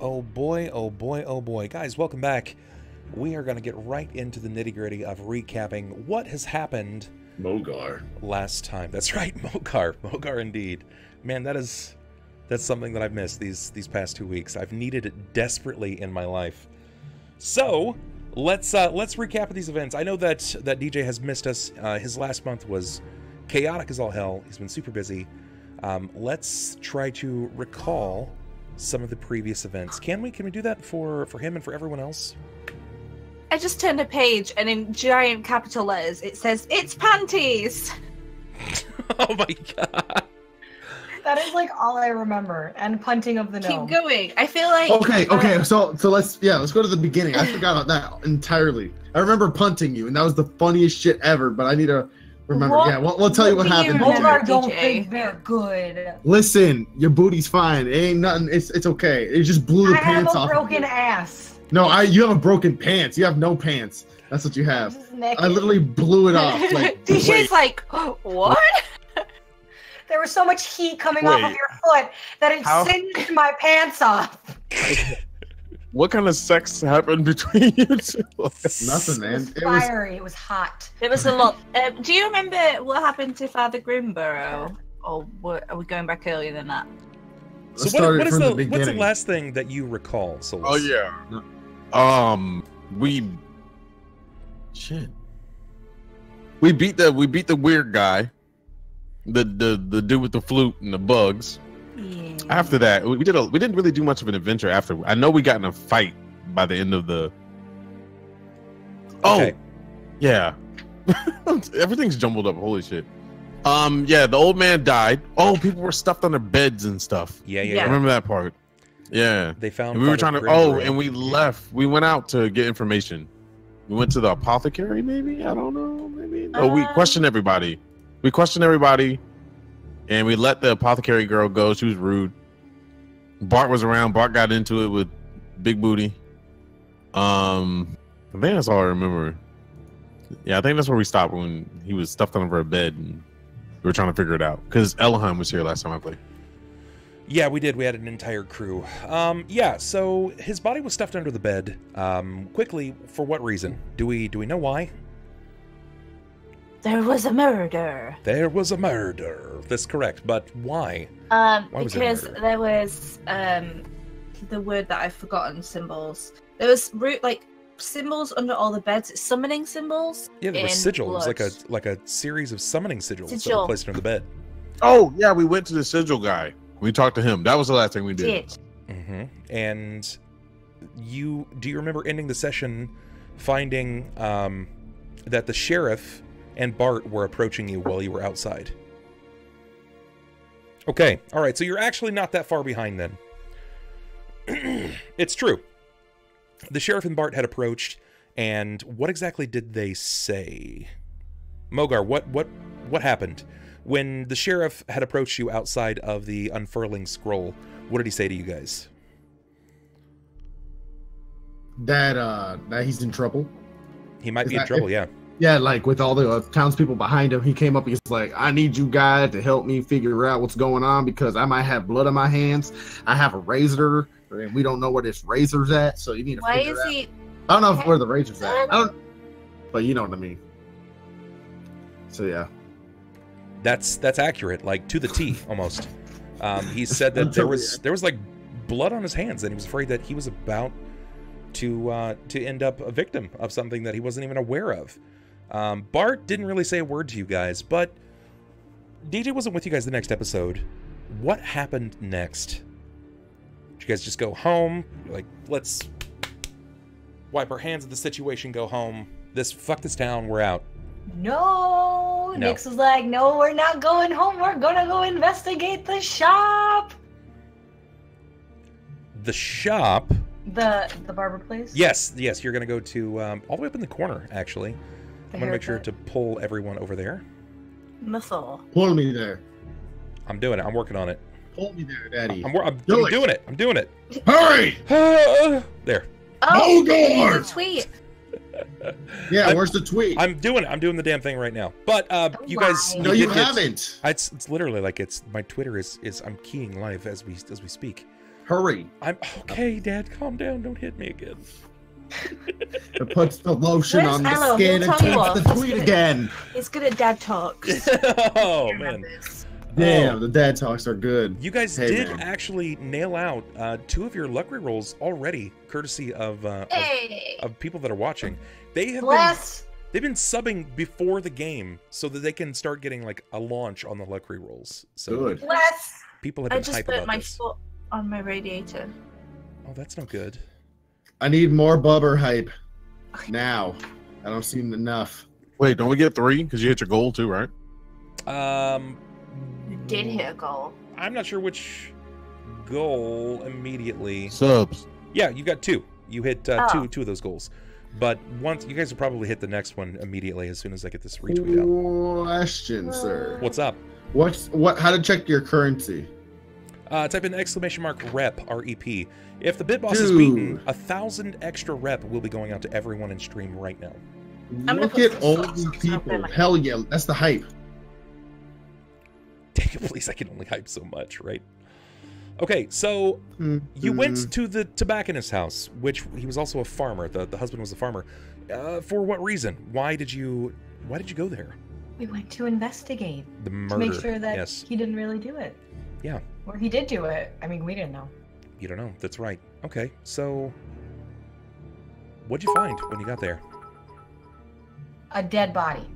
Oh boy, oh boy, oh boy. Guys, welcome back. We are going to get right into the nitty-gritty of recapping what has happened Mogar. last time. That's right, Mogar. Mogar indeed. Man, that's something that I've missed these past 2 weeks. I've needed it desperately in my life. So, let's recap these events. I know that DJ has missed us. His last month was chaotic as all hell. He's been super busy. Let's try to recall some of the previous events. Can we do that for him and for everyone else? I just turned a page and in giant capital letters it says, "It's panties!" Oh my god. That is like all I remember. And punting of the gnome. Keep going. I feel like... Okay, so let's go to the beginning. I forgot about that entirely. I remember punting you, and that was the funniest shit ever, but I need to remember. What? Yeah, we'll tell you what happened. Mogar DJ. don't think they're good. Listen, your booty's fine. It ain't nothing. It's okay. It just blew the I have pants a off. broken ass. No, you have a broken pants. You have no pants. That's what you have. This is naked. I literally blew it off. Like, DJ's wait. like, what? There was so much heat coming off of Wait. your foot that it How? singed my pants off. What kind of sex happened between you two? Nothing, man. It was fiery. It was hot. There was a lot. Do you remember what happened to Father Grimborough? Or are we going back earlier than that? So Let's start it what's from the the beginning. last thing that you recall, Solis? Oh yeah. We beat the weird guy, the dude with the flute and the bugs. Yeah. After that, we didn't really do much of an adventure. After, I know we got in a fight by the end of the. Oh, Okay. yeah. Everything's jumbled up. Holy shit. Yeah, the old man died. Oh, people were stuffed under beds and stuff. Yeah. I remember that part. Yeah. They found. And we were Father trying to. Grimborough. Oh, and we left. We went out to get information. We went to the apothecary, maybe. I don't know. Maybe. No, we questioned everybody. And we let the apothecary girl go. She was rude. Bart was around. Bart got into it with Big Booty. I think that's all I remember. Yeah, I think that's where we stopped when he was stuffed under a bed and we were trying to figure it out. Because Ellohime was here last time I played. Yeah, we did. We had an entire crew. Yeah, so his body was stuffed under the bed. Quickly, for what reason? Do we know why? There was a murder. There was a murder. That's correct, but why? was there a Because murder? there was the word that I've forgotten, symbols. There was symbols under all the beds, summoning symbols. Yeah, there were in sigils, blood. like a series of summoning sigils that were Sigil. placed under the bed. Oh, yeah, we went to the sigil guy. We talked to him. That was the last thing we did. Did. Mm-hmm. And do you remember ending the session finding that the sheriff and Bart were approaching you while you were outside? Okay, all right, so you're actually not that far behind then. It's true. The sheriff and Bart had approached, and what exactly did they say? Mogar, what happened? When the sheriff had approached you outside of the unfurling scroll, what did he say to you guys? that he's in trouble. He might Is be in that- trouble, yeah. Yeah, like with all the townspeople behind him, he came up. He's like, "I need you guys to help me figure out what's going on because I might have blood on my hands. I have a razor, and we don't know where this razor's at. So you need to Why figure is it out." he? I don't know where the razor's at. I don't, but you know what I mean. So yeah, That's accurate, like to the T almost. He said that there was like blood on his hands, and he was afraid that he was about to end up a victim of something that he wasn't even aware of. Bart didn't really say a word to you guys, but DJ wasn't with you guys the next episode. What happened next? Did you guys just go home? Like, let's wipe our hands of the situation, go home. Fuck this town, we're out. No. No. Nix was like, "No, we're not going home. We're gonna go investigate the shop." The shop. The barber place. Yes, you're gonna go to all the way up in the corner, actually. The I'm gonna make sure haircut. to pull everyone over there. Muscle. pull me there. I'm doing it. I'm working on it. Pull me there, Daddy. I'm Do it. doing it. I'm doing it. Hurry! There. Oh, Mogar! it's a tweet. Yeah, where's the tweet? I'm doing it. I'm doing the damn thing right now. But you guys, Why? No, you did get- haven't. It's literally like my Twitter is I'm keying live as we speak. Hurry. I'm okay, Dad. Calm down. Don't hit me again. It puts the lotion Where's on the Ello? skin He'll and tell you takes what. the tweet again. He's good at dad talks. Oh man. Damn, the dad talks are good. You guys Hey, did man. actually nail out 2 of your luck rolls already, courtesy of people that are watching. They have they've been subbing before the game so that they can start getting like a launch on the luck rolls. So Good. people have I been just hype burnt about my this. foot on my radiator. Oh, that's no good. I need more bubber hype. Now. I don't see enough. Wait, don't we get 3? Because you hit your goal too, right? You did hit a goal. I'm not sure which goal immediately. Subs. Yeah, you got 2. You hit Oh. two of those goals. But once you guys will probably hit the next one immediately as soon as I get this retweet out. Question, sir. What's up? How to check your currency? Type in !rep, R-E-P. If the bit boss is beaten, 1,000 extra rep will be going out to everyone in stream right now. gonna Look put at some all sauce these on top people. of my- Hell yeah, that's the hype. Daniel, please, I can only hype so much, right? Okay, so you went to the tobacconist's house, which he was also a farmer. The husband was a farmer. For what reason? Why did you go there? We went to investigate The to murder. make sure that yes. he didn't really do it. Yeah. Or he did do it. I mean, we didn't know. You don't know. That's right. Okay, so what'd you find when you got there? A dead body.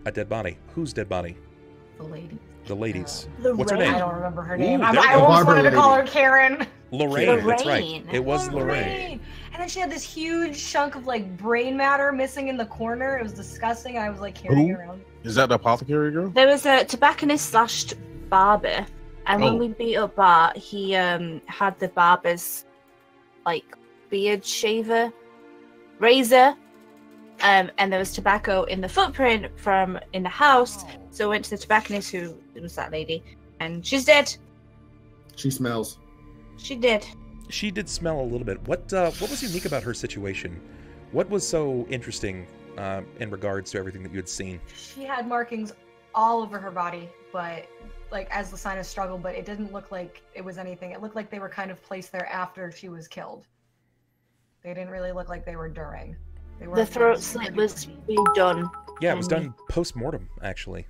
A dead body. Whose dead body? The lady. The lady's. The What's her Lorraine. name? I don't remember her Ooh, name. there I you go. almost wanted to Barbara call her lady. Karen. Lorraine. That's right. Lorraine. It was Lorraine. And then she had this huge chunk of like brain matter missing in the corner. It was disgusting. I was like carrying it around. Is that the apothecary girl? There was a tobacconist / barber, and when Oh. we beat up Bart, he had the barber's like beard shaver razor, and there was tobacco in the footprint from in the house. So I went to the tobacconist, who was that lady, and she's dead. She smells. She did. She did smell a little bit. What was unique about her situation? What was so interesting in regards to everything that you had seen? She had markings all over her body, but like as the sign of struggle, but it didn't look like it was anything. It looked like they were kind of placed there after she was killed. They didn't really look like they were during. They were The throat slit was being done. Yeah, it was done post-mortem, actually.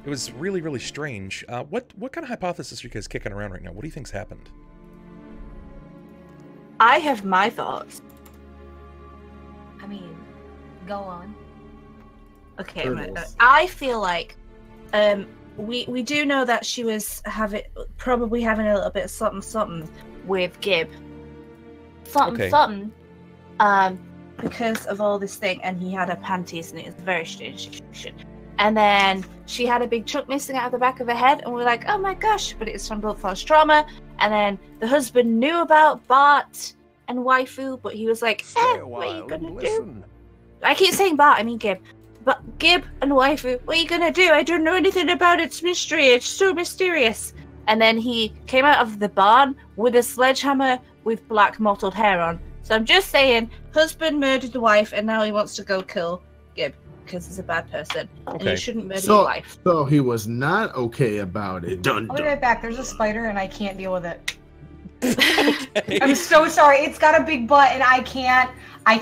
It was really, really strange. What kind of hypothesis are you guys kicking around right now? What do you think's happened? I have my thoughts. I mean, go on. Okay, Turtles. I feel like we do know that she was probably having a little bit of something with Gib. Okay. Something. Because of all this thing, and he had her panties, and it was a very strange situation. And then she had a big chunk missing out of the back of her head, and we're like, oh my gosh, but it's from blood force trauma. And then the husband knew about Bart and waifu, but he was like, what are you gonna do? I keep saying Bart, I mean Gib. But Gib and waifu, what are you gonna do? I don't know anything about its mystery. It's so mysterious. And then he came out of the barn with a sledgehammer with black mottled hair on. So I'm just saying, husband murdered the wife, and now he wants to go kill Gib because he's a bad person, and Okay. you shouldn't murder your wife. So he was not okay about it. Dun I'll be dun. right back. There's a spider, and I can't deal with it. Okay. I'm so sorry. It's got a big butt, and I can't. I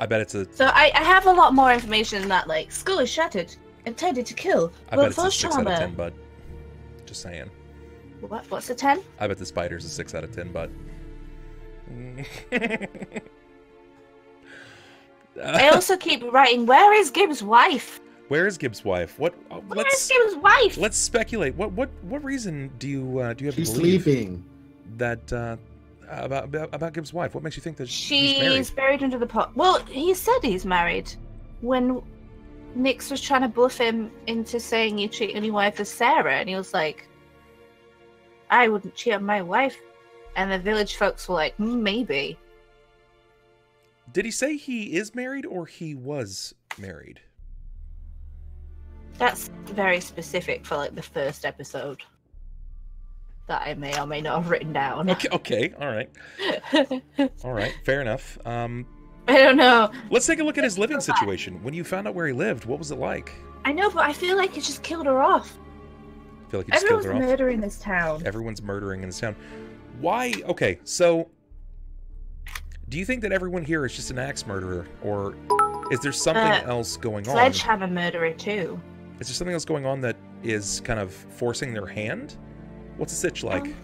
bet it's a. So I have a lot more information than that, like, skull is shattered, intended to kill, I bet but it's a for 6 out of 10, trauma. bud. Just saying. What's a 10? I bet the spider's a 6 out of 10, bud. I also keep writing, where is Gib's wife? Where is Gibbs' wife? What? Where is Gib's wife? Let's speculate. What reason do you have to She's believe sleeping. that about Gibbs' wife? What makes you think that she's She's married? buried under the pot. Well, he said he's married. When Nix was trying to bluff him into saying you treat your wife as Sarah, and he was like, I wouldn't cheat on my wife. And the village folks were like, maybe. Did he say he is married or he was married? That's very specific for like the first episode that I may or may not have written down. Okay, all right, all right, fair enough. I don't know. Let's take a look at his living situation. When you found out where he lived, what was it like? I know, but I feel like he just killed her off. I feel like he just killed Everyone's her off. murdering in this town. Everyone's murdering in this town. Why? Okay, so do you think that everyone here is just an axe murderer, or is there something else going on? Sledgehammer murderer too. Is there something else going on that is kind of forcing their hand? What's the sitch like?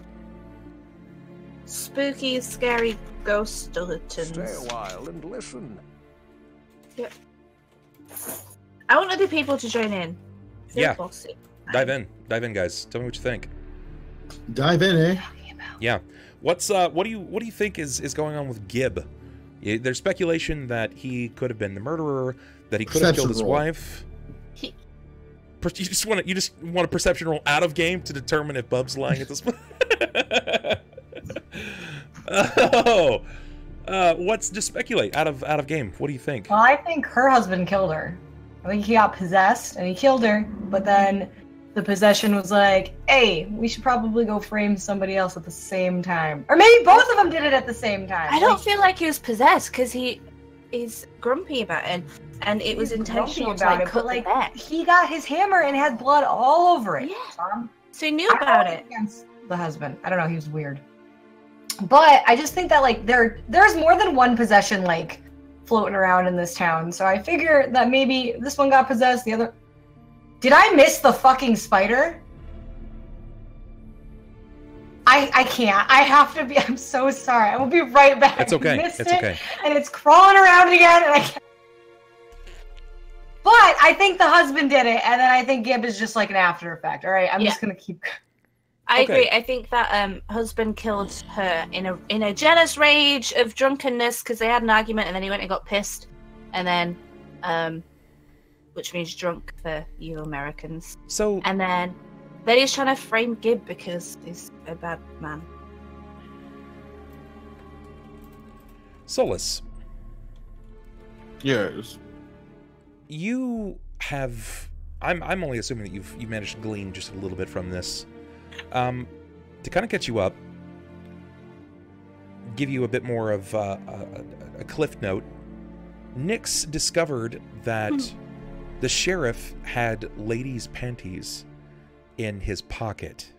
Spooky, scary ghost skeletons. Stay a while and listen. Yep. I want other people to join in. Yeah. Bossy. Dive in, guys. Tell me what you think. Dive in, eh? Yeah. What do you think is going on with Gib? There's speculation that he could have been the murderer, that he could have killed his wife. You just want a perception roll out of game to determine if Bub's lying at this point. Just speculate out of game. What do you think? Well, I think her husband killed her. I think he got possessed and he killed her, but then the possession was like, hey, we should probably go frame somebody else at the same time. Or maybe both of them did it at the same time. I don't feel like he was possessed because he's grumpy about it, and it was intentional about it, but like he got his hammer and had blood all over it. Yeah. So he knew about it. Against the husband. I don't know, he was weird. But I just think that like there's more than one possession like floating around in this town. So I figure that maybe this one got possessed, the other... Did I miss the fucking spider? I can't. I have to be... I'm so sorry. I will be right back. It's okay. It's okay. And it's crawling around again, and I can't... But I think the husband did it, and then I think Gib is just like an after effect. All right, I'm just gonna keep... I agree. I think that husband killed her in a jealous rage of drunkenness because they had an argument, and then he went and got pissed, and then which means drunk for you Americans. So and then he's trying to frame Gib because he's a bad man. Solis. Yes. You have. I'm only assuming that you've managed to glean just a little bit from this. To kind of catch you up, give you a bit more of a cliff note, Nyx discovered that the sheriff had ladies' panties in his pocket.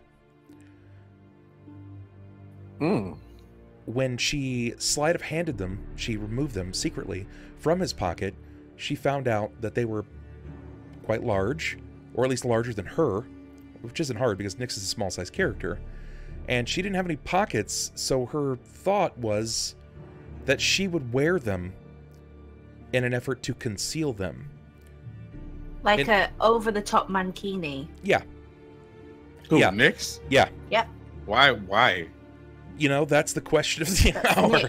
When she sleight of handed them, she removed them secretly from his pocket, she found out that they were quite large, or at least larger than her, which isn't hard because Nyx is a small-sized character, and she didn't have any pockets, so her thought was that she would wear them in an effort to conceal them. Like a over-the-top mankini. Yeah. Who, yeah. Nyx? Yeah. Yep. Why? You know, that's the question of the hour.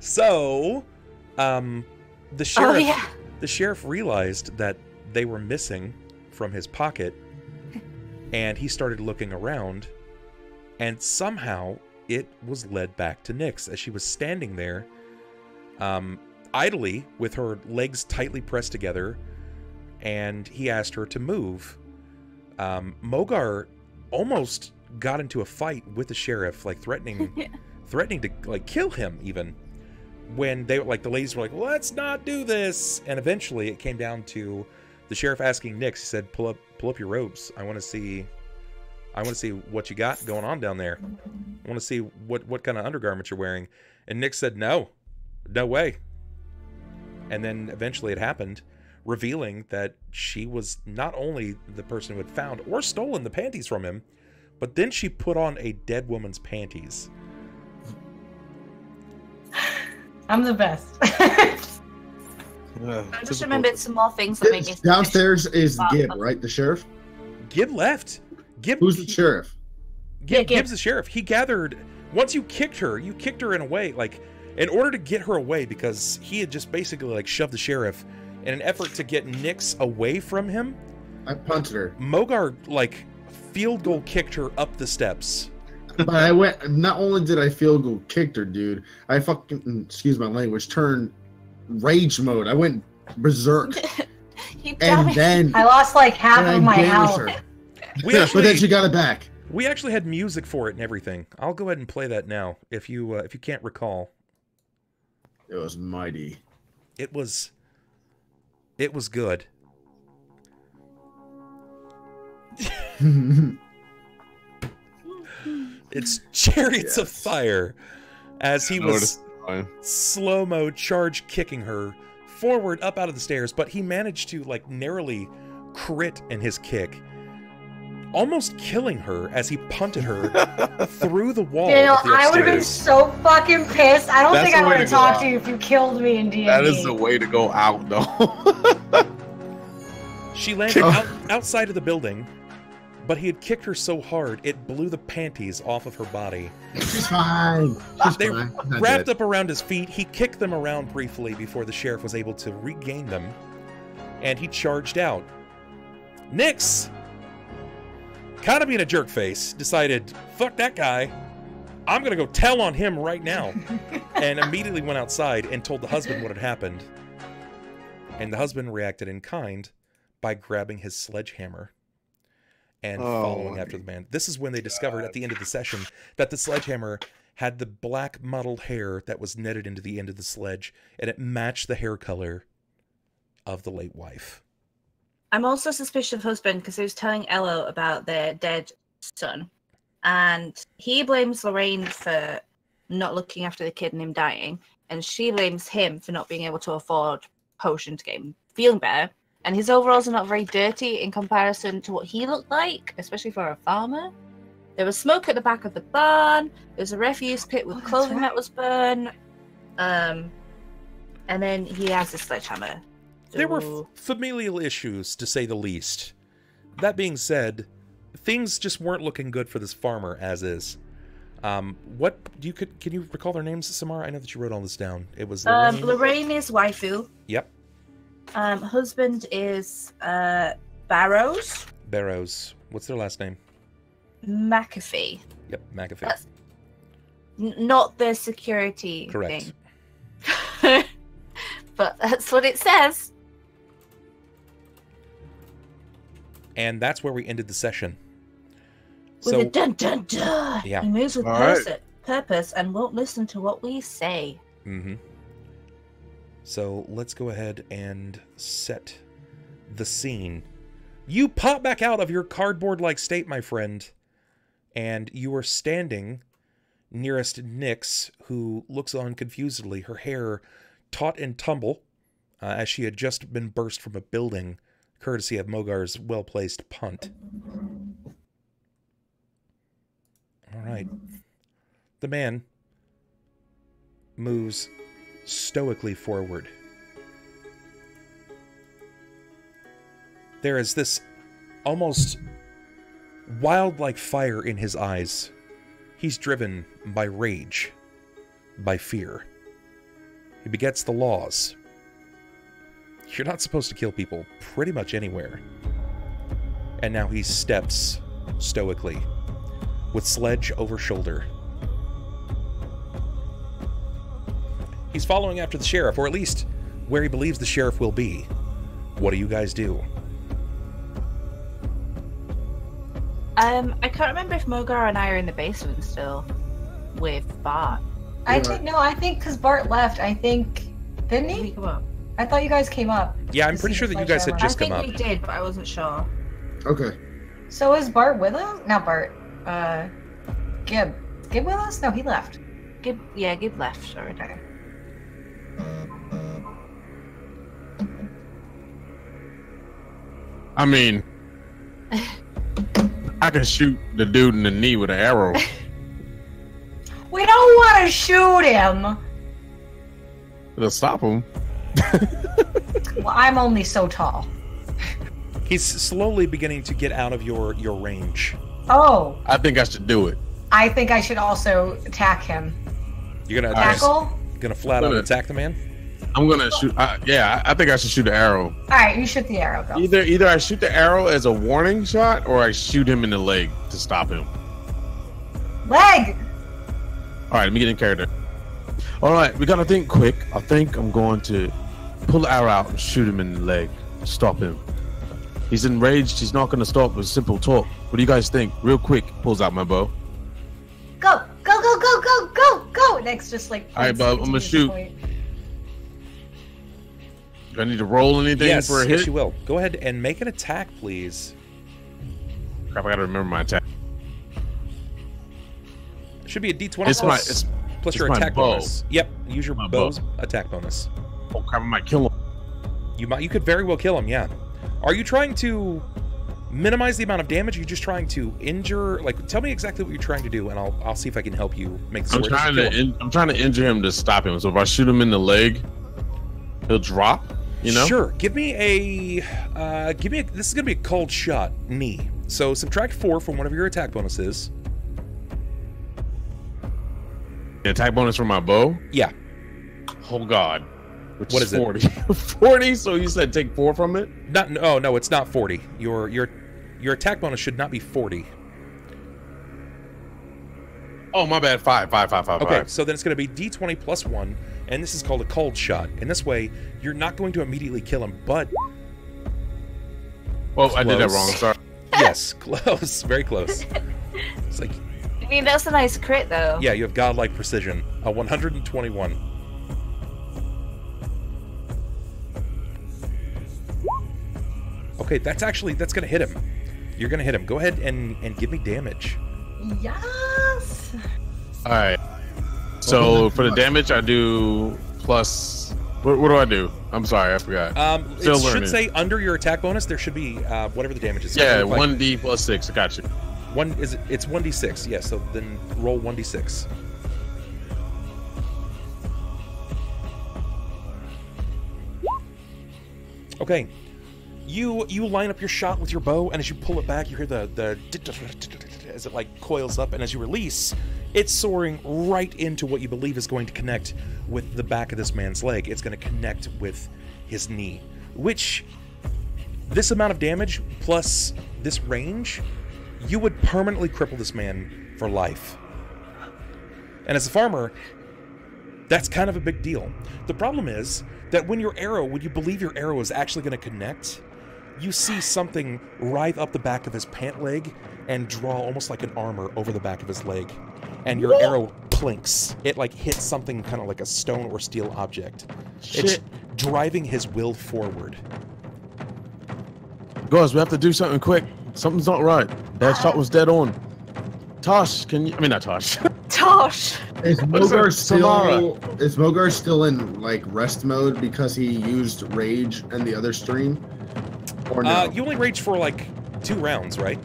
So, the sheriff realized that they were missing from his pocket, and he started looking around, and somehow it was led back to Nyx as she was standing there, idly with her legs tightly pressed together, and he asked her to move. Mogar almost got into a fight with the sheriff, like threatening to like kill him even, when they the ladies were like, let's not do this, and eventually it came down to the sheriff asking Nyx, he said, pull up your robes. I want to see what you got going on down there. I want to see what kind of undergarments you're wearing. And Nyx said, no way. And then eventually it happened, revealing that she was not only the person who had found or stolen the panties from him, but then she put on a dead woman's panties. I'm the best. I just remembered some more things that make me... Downstairs is Gib, right? The sheriff? Gib left. Who's the sheriff? Gib's the sheriff. He gathered... Once you kicked her in a way, like, in order to get her away, because he had just basically, like, shoved the sheriff in an effort to get Nyx away from him. I punted her. Mogar, like, field goal kicked her up the steps. But I went... Not only did I field goal kicked her, dude, I fucking, excuse my language, turned rage mode. I went berserk. And then I lost like half of my health. But then she got it back. We actually had music for it and everything. I'll go ahead and play that now if you can't recall. It was mighty. It was good. It's chariots of fire as he was slow-mo charge kicking her forward up out of the stairs, but he managed to like narrowly crit in his kick, almost killing her as he punted her through the wall. Daniel, of the I would have been so fucking pissed. I don't think I would have talked to you if you killed me in D&D. That is the way to go out, though. She landed outside of the building, but he had kicked her so hard it blew the panties off of her body. She's fine. They wrapped up around his feet. He kicked them around briefly before the sheriff was able to regain them, and he charged out. Nyx, kind of being a jerk face, decided, fuck that guy. I'm going to go tell on him right now. And immediately went outside and told the husband what had happened. And the husband reacted in kind by grabbing his sledgehammer and following after the man. This is when they discovered at the end of the session that the sledgehammer had the black mottled hair that was netted into the end of the sledge, and it matched the hair color of the late wife. I'm also suspicious of husband because he was telling Ello about their dead son, and he blames Lorraine for not looking after the kid and him dying, and she blames him for not being able to afford potion to get him feeling better. And his overalls are not very dirty in comparison to what he looked like, especially for a farmer. There was smoke at the back of the barn. There's a refuse pit with clothing that was burned. And then he has a sledgehammer. There were familial issues, to say the least. That being said, things just weren't looking good for this farmer, as is. Can you recall their names, Symarra? I know that you wrote all this down. It was Lorraine. Lorraine is waifu. Yep. Husband is Barrows. Barrows. What's their last name? McAfee. Yep, McAfee. That's not the security Correct. thing. But that's what it says. And that's where we ended the session. With a dun dun dun. Yeah. He moves with purpose and won't listen to what we say. Mm-hmm. So let's go ahead and set the scene. You pop back out of your cardboard-like state, my friend, and you are standing nearest Nyx, who looks on confusedly, her hair taut and tumble, as she had just been burst from a building, courtesy of Mogar's well-placed punt. All right. The man moves stoically forward. There is this almost wild-like fire in his eyes. He's driven by rage, by fear. He begets the laws. You're not supposed to kill people pretty much anywhere. And now he steps stoically, with sledge over shoulder. He's following after the sheriff, or at least where he believes the sheriff will be. What do you guys do? I can't remember if Mogar and I are in the basement still with Bart. I think because Bart left, didn't he? Come up. I thought you guys came up. Yeah, I'm pretty sure that you guys had just come up. I think we did, but I wasn't sure. Okay. So is Bart with us? Not Bart. Gib. Is Gib with us? No, he left. Gib left already. Okay. I mean, I can shoot the dude in the knee with an arrow. We don't want to shoot him. It'll stop him. Well, I'm only so tall. He's slowly beginning to get out of your range. Oh. I think I should do it. I think I should also attack him. You're gonna tackle? Gonna flat out attack the man? I'm gonna shoot. I think I should shoot the arrow. All right, you shoot the arrow. Go. Either I shoot the arrow as a warning shot, or I shoot him in the leg to stop him. Leg. All right, let me get in character. All right, we gotta think quick. I think I'm going to pull the arrow out and shoot him in the leg. Stop him. He's enraged. He's not gonna stop with simple talk. What do you guys think? Real quick, pulls out my bow. Go, go, go, go, go, go, go. Next, just like. All right, bub. I'm gonna shoot. Do I need to roll anything for a hit? Yes, you will. Go ahead and make an attack, please. Crap, I gotta remember my attack. Should be a D20 It's plus your my attack bow. bonus. Yep, use your bow's attack bonus. Oh crap, I might kill him. You could very well kill him, yeah. Are you trying to minimize the amount of damage? Or are you just trying to injure? Like, tell me exactly what you're trying to do, and I'll see if I can help you make this work. I'm trying to injure him to stop him. So if I shoot him in the leg, he'll drop. You know? Sure. Give me a. This is gonna be a cold shot knee. So subtract 4 from whatever your attack bonus is. The attack bonus for my bow? Yeah. Oh god. Which What is is 40. 40, so you said take 4 from it? No, it's not 40. Your attack bonus should not be 40. Oh, my bad. 5. Okay, so then it's going to be D20 plus 1, and this is called a cold shot. And this way, you're not going to immediately kill him, but... Well, I did that wrong, sorry. Yes, close. Very close. It's like... I mean, that's a nice crit, though. Yeah, you have godlike precision. A 121. Okay, that's going to hit him. You're going to hit him. Go ahead and give me damage. Yes. All right. So for the damage, I do plus. What do I do? I'm sorry, I forgot. It should say under your attack bonus. There should be whatever the damage is. Yeah, 1d plus 6. I got you. It's 1d6. Yeah. So then roll 1d6. Okay. You line up your shot with your bow, and as you pull it back, you hear the as it like coils up, and as you release, it's soaring right into what you believe is going to connect with the back of this man's leg. It's going to connect with his knee, which this amount of damage plus this range, you would permanently cripple this man for life. And as a farmer, that's kind of a big deal. The problem is that when you believe your arrow is actually going to connect, you see something writhe up the back of his pant leg and draw almost like an armor over the back of his leg. And your arrow plinks. It like hits something kind of like a stone or steel object. Shit. It's driving his will forward. Guys, we have to do something quick. Something's not right. That shot was dead on. Tosh, not Tosh. Tosh! Is Mogar Symarra. is Mogar still in like rest mode because he used rage and the other stream? Or no? You only raged for like 2 rounds, right?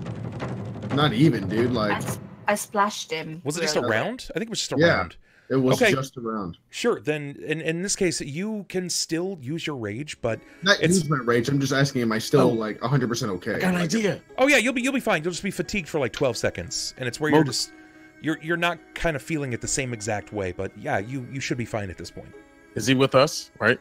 Not even, dude. Like I splashed him. Was it just a round? I think it was just a Yeah. round. it was Okay. just around. Sure, then in this case, you can still use your rage, but Not use my rage. I'm just asking, am I still Oh. like 100% okay? I got an idea. oh yeah, you'll be fine. You'll just be fatigued for like 12 seconds, and it's where you're not kind of feeling it the same exact way, but yeah, you should be fine at this point. Is he with us, right?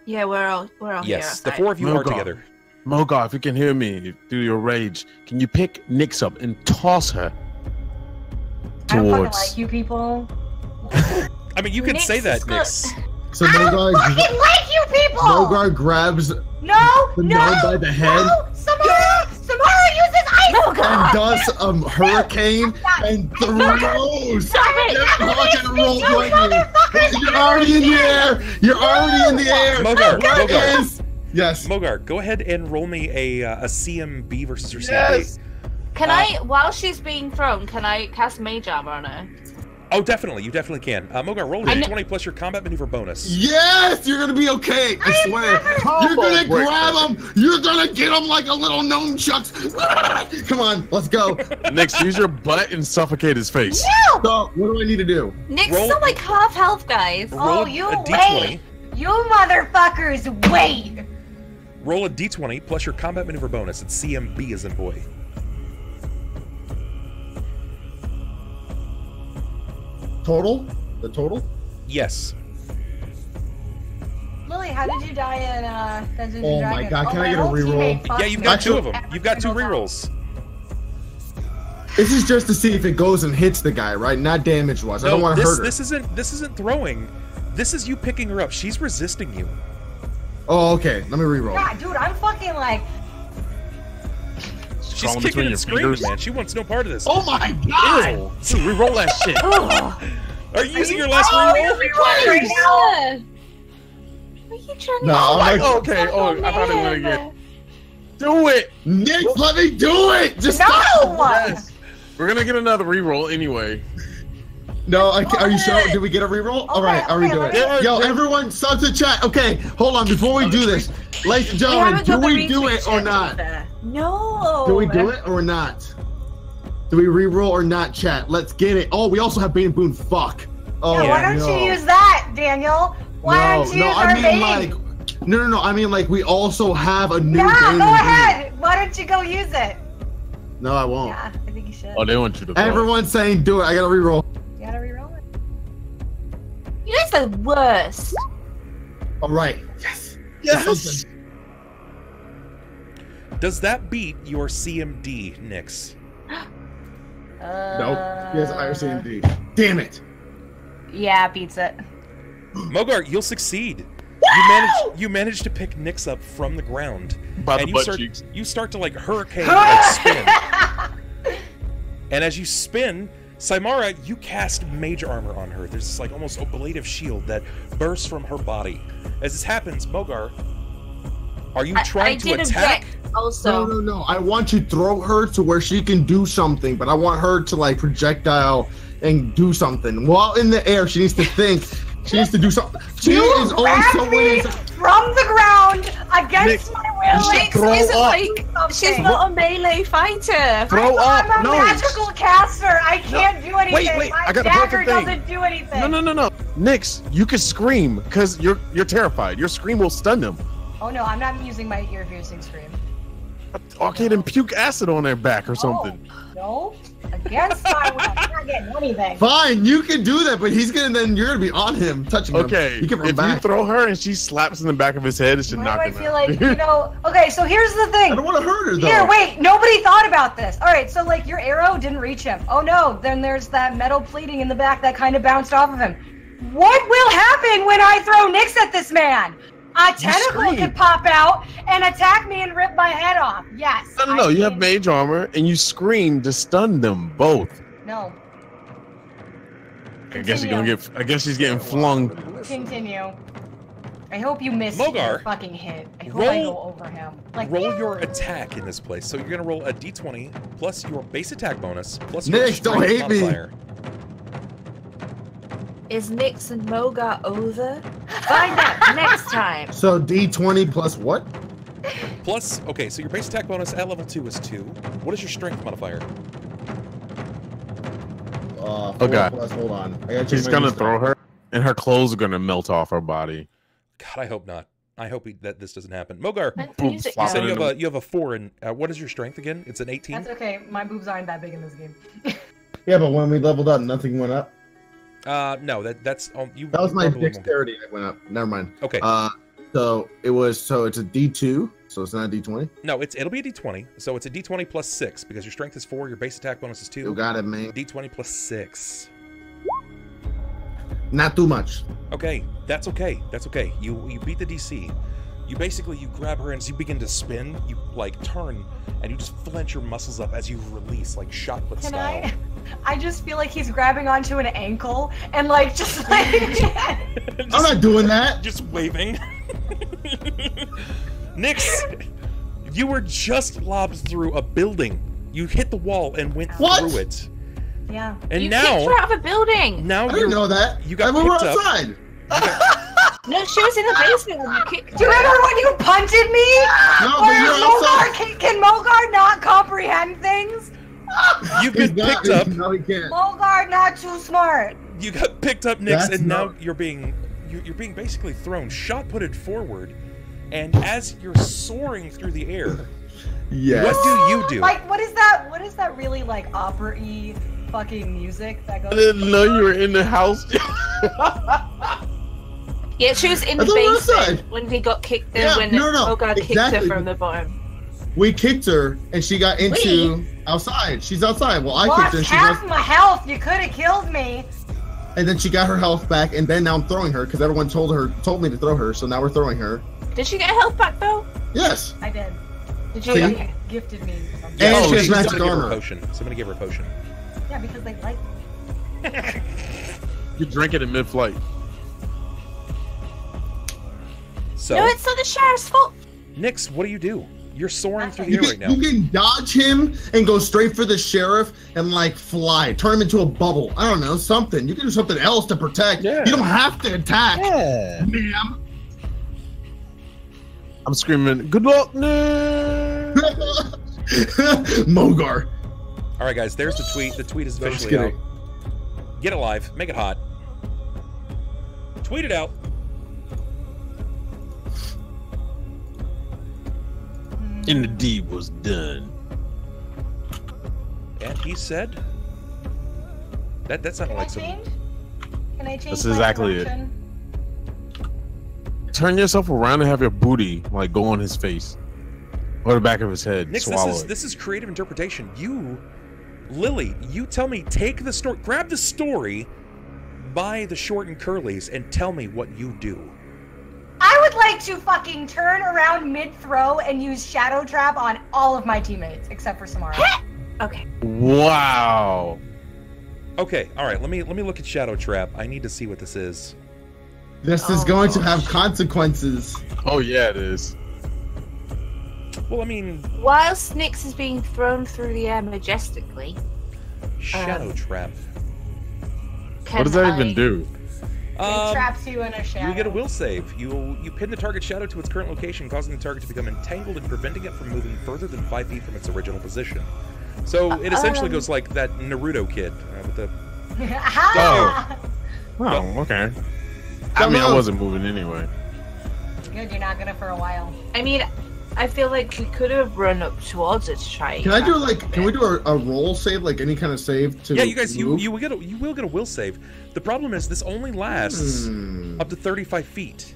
Yeah, we're all Yes, here. the 4 of you are Mogar. together. Mogar, if you can hear me through your rage, can you pick Nyx up and toss her I don't fucking towards? like you people. I mean, you can Nyx say that, is Nyx. So I don't Mogar, fucking like you people. Mogar grabs No, the no, gnome by the head. No, Symarra uses ice. and does a hurricane and throws. Stop it! You're already in the air. You're already in the air. Mogar, What Mogar. is- Yes. Mogar, go ahead and roll me a CMB versus your CMB. Yes. Can I, while she's being thrown, can I cast mage armor on her? Oh, definitely. You definitely can. Mogar, roll a I kn- d20 plus your combat maneuver bonus. Yes, you're gonna be okay. I swear. You're gonna grab him. You're gonna get him like a little gnome chucks. Come on, let's go. Nyx, use your butt and suffocate his face. No. So, what do I need to do? Nick's Roll- still like half health, guys. Roll Oh, you a d20. wait. You motherfuckers wait. Roll a d20 plus your combat maneuver bonus. It's CMB as in boy. Total? The total? Yes. Lily, how did you die in Dungeons Oh and my Dragons? God, can I my get a whole reroll? teammate fucked Yeah, you've me. got 2 of them. Every You've got 2 single time. rerolls. This is just to see if it goes and hits the guy, right? Not damage-wise. I don't want to hurt her. This isn't throwing. This is you picking her up. She's resisting you. Oh, okay. Let me reroll. Yeah, dude, I'm fucking like. She's Crawling kicking between and your screaming, fingers. man. She wants no part of this. Oh my God! Ew. Dude, reroll that shit. Are you using your last Oh, reroll? you're recording right now. What are you trying to No, do? I'm like, okay. Oh, I thought it was gonna get. Do it! Nick, let me do it! Just No! Yes. We're gonna get another reroll anyway. No, are you sure? Did we get a reroll? All right, are we doing it? Yo, everyone, start to chat. Okay, hold on. Before we do this, ladies and gentlemen, do we do it or not? No. Do we do it or not? Do we reroll or not, chat? Let's get it. Oh, we also have Bane and Boone. Fuck. Oh, yeah, why don't you use that, Daniel? Why don't you use our Bane? Like, no. I mean, like, we also have a new Bane. Yeah, and go Boone. ahead. Why don't you go use it? No, I won't. Yeah, I think you should. Oh, they want you to. Everyone's saying do it. I gotta reroll. You gotta reroll it. You guys are the worst. All right. Yes. Yes. Does that beat your CMD, Nyx? Nope. Yes, IRCMD. Damn it. Yeah, beats it. Mogar, you'll succeed. You managed to pick Nyx up from the ground, By the and butt cheeks. you start to like hurricane, like spin. And as you spin, Symarra, you cast mage armor on her. There's this like almost ablative shield that bursts from her body. As this happens, Mogar, are you trying to attack? Also, No. I want to throw her to where she can do something, but I want her to like projectile and do something. While in the air, she needs to think. She needs to do something. She is always so winning. From the ground against my will. She's not a melee fighter. Throw up. I'm a magical caster. I can't do anything. Wait. My I got the dagger perfect thing. doesn't do anything. No. Nyx, you can scream because you're terrified. Your scream will stun them. Oh no, I'm not using my ear-piercing scream. Okay, then puke acid on their back or something. No, against my will. I'm not getting anything. Fine, you can do that, but he's gonna then you're gonna be on him, touching him. Okay, You can run if back. you throw her and she slaps in the back of his head, it should Why knock do I him feel out. like, you know, okay, so here's the thing. I don't want to hurt her though. Here, wait, nobody thought about this. All right, so like your arrow didn't reach him. Oh no, then there's that metal pleating in the back that kind of bounced off of him. What will happen when I throw Nyx at this man? A tentacle could pop out and attack me and rip my head off. Yes. No. You have mage armor and you scream to stun them both. No. I guess she's getting flung. Continue. I hope you miss Mogar, your fucking hit. I hope I go over him. Like, roll your attack in this place. So you're gonna roll a d20 plus your base attack bonus plus your Nyx, don't strength hate me. modifier. Is Nyx and Mogar over? Find out next time. So D20 plus what? Plus, okay, so your base attack bonus at level 2 is 2. What is your strength modifier? 4 Okay. plus, hold on. I gotta check She's my gonna new throw her, and her clothes are gonna melt off her body. God, I hope not. I hope that this doesn't happen. Mogar, Music you said now. you have a 4 in. What is your strength again? It's an 18. that's okay. My boobs aren't that big in this game. Yeah, but when we leveled up, nothing went up. No, that's you. That was my probably won't- dexterity that went up. Never mind. Okay. So it's a D2, so it's not a D20. No, it'll be a d20. So it's a d20 plus 6 because your strength is 4, your base attack bonus is 2. You got it, man. D20 plus 6. Not too much. Okay, that's okay. That's okay. You beat the DC. You grab her and as you begin to spin, you like turn and you just flinch your muscles up as you release like shot put Can style. I just feel like he's grabbing onto an ankle and like just like I'm not doing that. Just waving. Nyx, you were just lobbed through a building. You hit the wall and went What? through it. yeah. And You now, kicked her out of a building. now I didn't know that. You got we were picked up. outside. No, she was in the basement when you kicked Do you her. remember when you punted me? No, but you're outside. Can Mogar not comprehend things? You've been picked up. No, he can't. Mogar not too smart. You got picked up, Nyx, That's and now not- you're being basically thrown, shot putted forward, and as you're soaring through the air, Yes. what do you do? Like what is that? What is that really like opera-y fucking music that I goes? didn't know you were in the house. Yeah, she was in I the thought we were basement outside. when he got kicked. Yeah, When no, Mogar kicked exactly. her from the bottom. We kicked her and she got into outside. She's outside. Well, I kicked her Lost and she half goes, my health. You could have killed me. and then she got her health back, and then now I'm throwing her because everyone told me to throw her, so now we're throwing her. Did she get her health back though? Yes. I did. Did you? See? Okay. Gifted me something. And she has she's magic gonna give her a armor. potion. Somebody give her a potion. Yeah, because they like. You drink it in mid-flight. So, No, it's not the sheriff's fault. Nyx, what do? You're soaring through the air right now. You can dodge him and go straight for the sheriff and like fly, turn him into a bubble. I don't know, something. You can do something else to protect. Yeah. You don't have to attack. Yeah. Ma'am. I'm screaming, good luck, nerd! Mogar. All right, guys. There's the tweet. The tweet is officially out. Get it live. Make it hot. Tweet it out. And the deed was done. And he said that sounded like some. Can I change? That's my exactly it. direction? Turn yourself around and have your booty like go on his face or the back of his head. Nix, Swallow this is creative interpretation. You, Lily, you tell me. Take the story. Grab the story by the short and curlies and tell me what you do. I would like to fucking turn around mid-throw and use Shadow Trap on all of my teammates, except for Symarra. Okay. Wow. Okay, all right. Let me look at Shadow Trap. I need to see what this is. This is going to have consequences. Oh yeah, it is. Well, I mean, Whilst Nyx is being thrown through the air majestically, Shadow Trap. can What does that I- even do? It traps you in a shadow. You get a will save. You pin the target shadow to its current location, causing the target to become entangled and preventing it from moving further than 5 feet from its original position. So it essentially goes like that Naruto kid with the. Oh, okay. I mean, I wasn't moving anyway. Good, you're not gonna for a while. I mean, I feel like we could have run up towards it to try. Can I do like? Can we do a roll save, like any kind of save to? Yeah, you guys, move? you will get a will save. The problem is this only lasts up to 35 feet,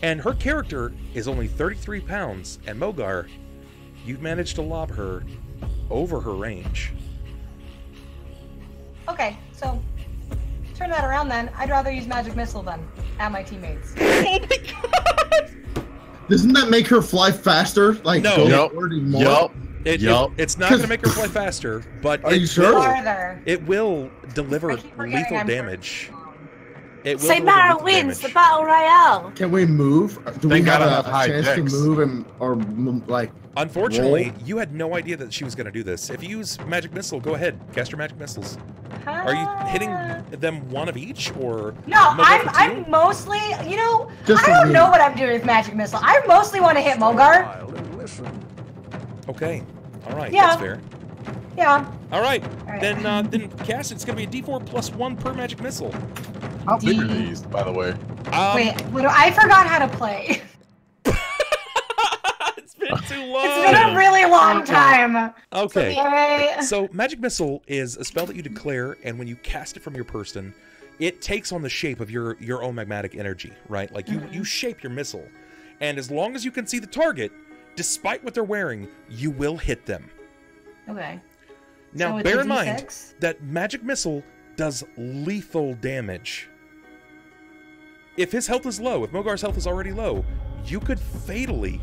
and her character is only 33 pounds. And Mogar, you've managed to lob her over her range. Okay, so turn that around then. I'd rather use Magic Missile then at my teammates. Oh my god! Doesn't that make her fly faster? Like No. go Yup. forward and more? Yup. It's not going to make her fly faster, but Are you sure? Farther. it will deliver I keep forgetting lethal I'm damage. It will deliver Symarra lethal wins the damage. battle royale. Can we move? Do we Thank have God I have a high chance to dex. move and like? Unfortunately, roll? you had no idea that she was going to do this. If you use Magic Missile, go ahead. Cast your Magic Missiles. Are you hitting them one of each, or No, Mogar for two? I'm mostly, Just I for don't me. know what I'm doing with Magic Missile. I mostly want to hit Mogar. Smile and listen. Okay. All right. Yeah. That's fair. Yeah. All right. All right. Then cast it. It's going to be a D4 plus 1 per Magic Missile. How big are these, by the way? Wait, I forgot how to play. It's been too long. It's been a really long time. Okay. Alright. So Magic Missile is a spell that you declare, and when you cast it from your person, it takes on the shape of your own magmatic energy, right? Like you shape your missile, and as long as you can see the target, despite what they're wearing, you will hit them. Okay. Now, So it's bear a in mind D6? that Magic Missile does lethal damage. If his health is low, if Mogar's health is already low, you could fatally,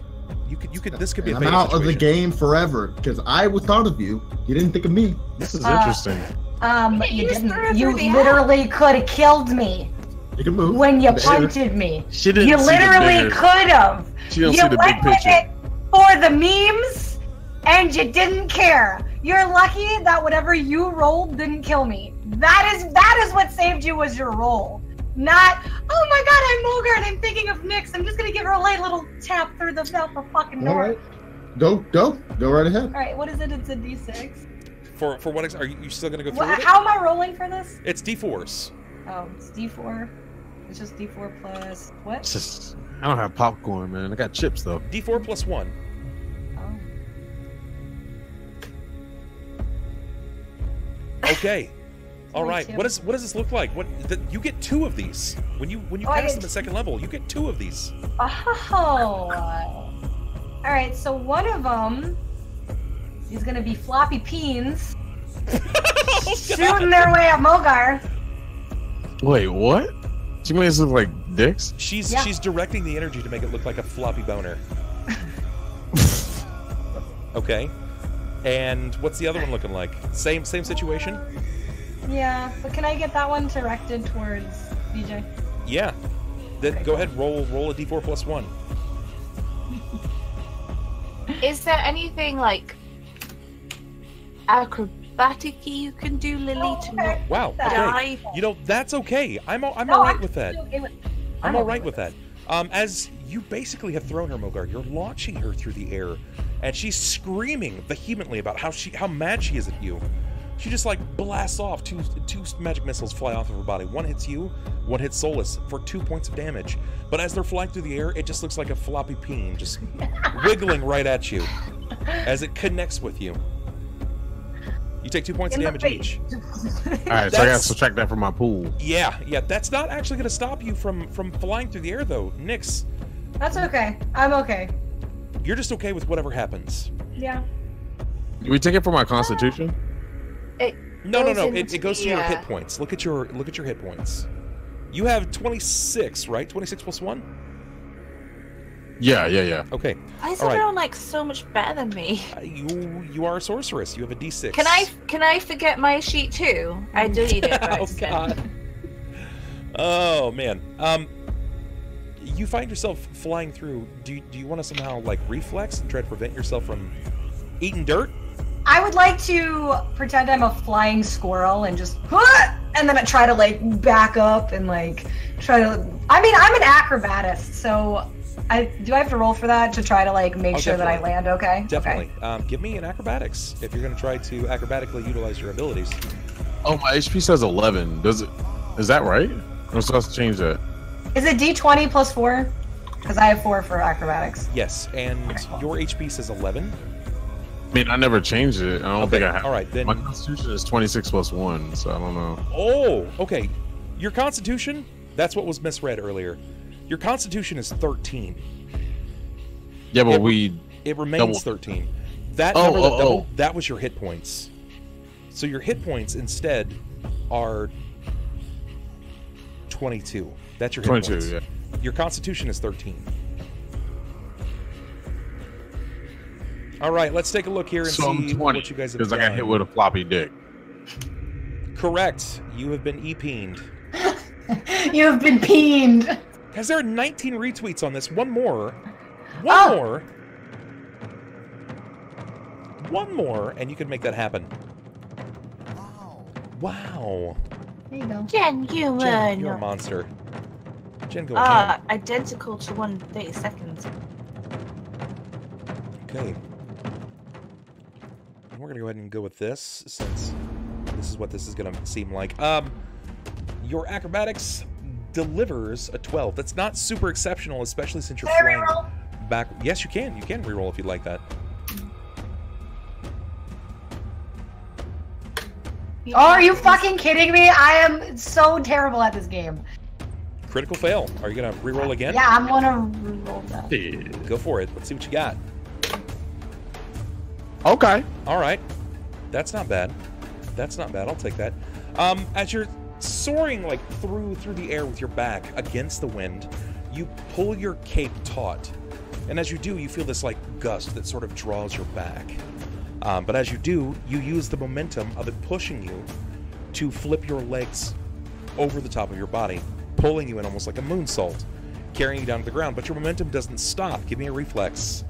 this could be a I'm fatal out of the situation. game forever because I thought of you. You didn't think of me. This is interesting. You Use didn't. the You through the literally could have killed me You can move when you There. punted me. She didn't You see the literally bigger- could have. She don't You see the big went with picture. it for the memes, and you didn't care. You're lucky that whatever you rolled didn't kill me. That is what saved you was your roll. Not, oh my god, I'm Mogar and I'm thinking of Nyx. I'm just gonna give her a light little tap through the fucking door. All right, go right ahead. Alright, what is it? It's a D6. For what? Are you still going to go through with it? How am I rolling for this? It's D4s. Oh, it's D4. It's just D4 plus what? It's just, I don't have popcorn, man. I got chips though. D4 plus 1. Oh. Okay. All right. Two. What does this look like? You get 2 of these when you I pass get them at second level. You get 2 of these. Oh. Alright, so one of them is gonna be floppy peens shooting their way at Mogar. Wait, what? She made us look like dicks? She's Yeah. directing the energy to make it look like a floppy boner. Okay. And what's the other one looking like? Same situation? Yeah, but can I get that one directed towards DJ? Yeah. Then Okay, go cool. ahead, roll a D4 plus 1. Is there anything like acrobatic-y you can do, Lily, to not Wow. die? Okay. You know, that's okay. I'm all right with that. I'm all right with that. As you basically have thrown her, Mogar, you're launching her through the air, and she's screaming vehemently about how mad she is at you. She just like blasts off. Two magic missiles fly off of her body. One hits you, one hits Solis for 2 points of damage. But as they're flying through the air, it just looks like a floppy peen just wiggling right at you as it connects with you. You take 2 points of damage each. Alright, so I gotta subtract that from my pool. Yeah, that's not actually gonna stop you from flying through the air though, Nyx. That's okay. I'm okay. You're just okay with whatever happens. Yeah. Do we take it for my constitution? No. It goes to your hit points. Look at your hit points. You have 26, right? 26 plus 1? Yeah. Okay. Why is everyone like so much better than me? You are a sorceress. You have a D6. Can I forget my sheet too? I deleted it. Oh god. Oh man. You find yourself flying through. Do you want to somehow like reflex and try to prevent yourself from eating dirt? I would like to pretend I'm a flying squirrel and just and then I try to like back up and like try to. I mean, I'm an acrobatist, so do I have to roll for that to try to like make sure that I land okay? Definitely. Okay. Give me an acrobatics if you're going to try to acrobatically utilize your abilities. Oh, my HP says 11. Is that right? I'm supposed to change that. Is it D20 plus 4? Because I have 4 for acrobatics. Yes, and your HP says 11. I mean, I never changed it. I don't think I have. All right, then. My constitution is 26 plus 1, so I don't know. Oh, okay. Your constitution, that's what was misread earlier. Your constitution is 13. Yeah, but it remains 13. That number that doubled, that was your hit points. So your hit points instead are 22. That's your hit 22, points. yeah. Your constitution is 13. All right, let's take a look here and see what you guys have done. Because I got hit with a floppy dick. Correct. You have been E-peened. You have been peened. Guys, there are 19 retweets on this. One more. One more, and you can make that happen. Wow. There you go. Jen, you're a monster. Jen, go ahead. Identical to 130 seconds. Okay. And we're going to go ahead and go with this, since this is what this is going to seem like. Your acrobatics delivers a 12. That's not super exceptional, especially since you're flying back. Yes, you can. You can reroll if you'd like that. Oh, are you fucking kidding me? I am so terrible at this game. Critical fail. Are you going to reroll again? Yeah, I'm going to reroll that. Go for it. Let's see what you got. Okay. All right. That's not bad. That's not bad. I'll take that. As you're soaring like through the air with your back against the wind, you pull your cape taut. And as you do, you feel this like gust that sort of draws your back. But as you do, you use the momentum of it pushing you to flip your legs over the top of your body, pulling you in almost like a moonsault, carrying you down to the ground. But your momentum doesn't stop. Give me a reflex.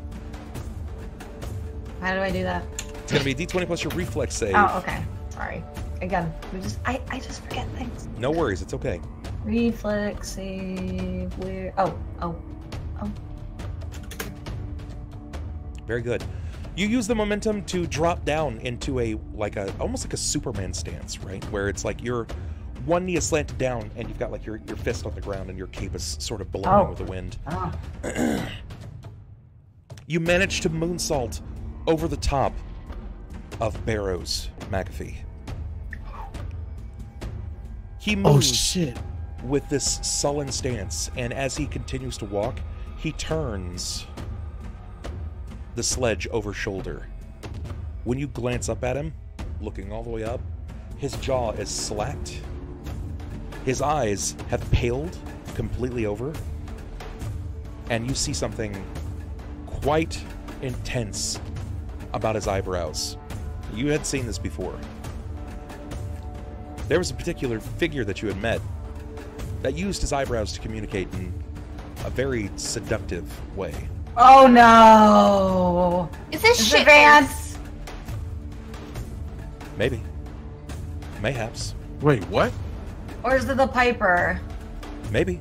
How do I do that? It's going to be a D20 plus your reflex save. Oh, okay. Sorry. Again, I just forget things. No worries. It's okay. Reflex save. Where? Oh. Very good. You use the momentum to drop down into almost like a Superman stance, right? Where it's like your one knee is slanted down and you've got like your fist on the ground and your cape is sort of blowing with the wind. You manage to moonsault over the top of Barrows McAfee. He moves with this sullen stance, and as he continues to walk, he turns the sledge over shoulder. When you glance up at him, looking all the way up, his jaw is slacked. His eyes have paled completely over, and you see something quite intense about his eyebrows. You had seen this before. There was a particular figure that you had met that used his eyebrows to communicate in a very seductive way. Oh no! shit Vance. Maybe. Mayhaps. Wait, what? Or is it the Piper? Maybe.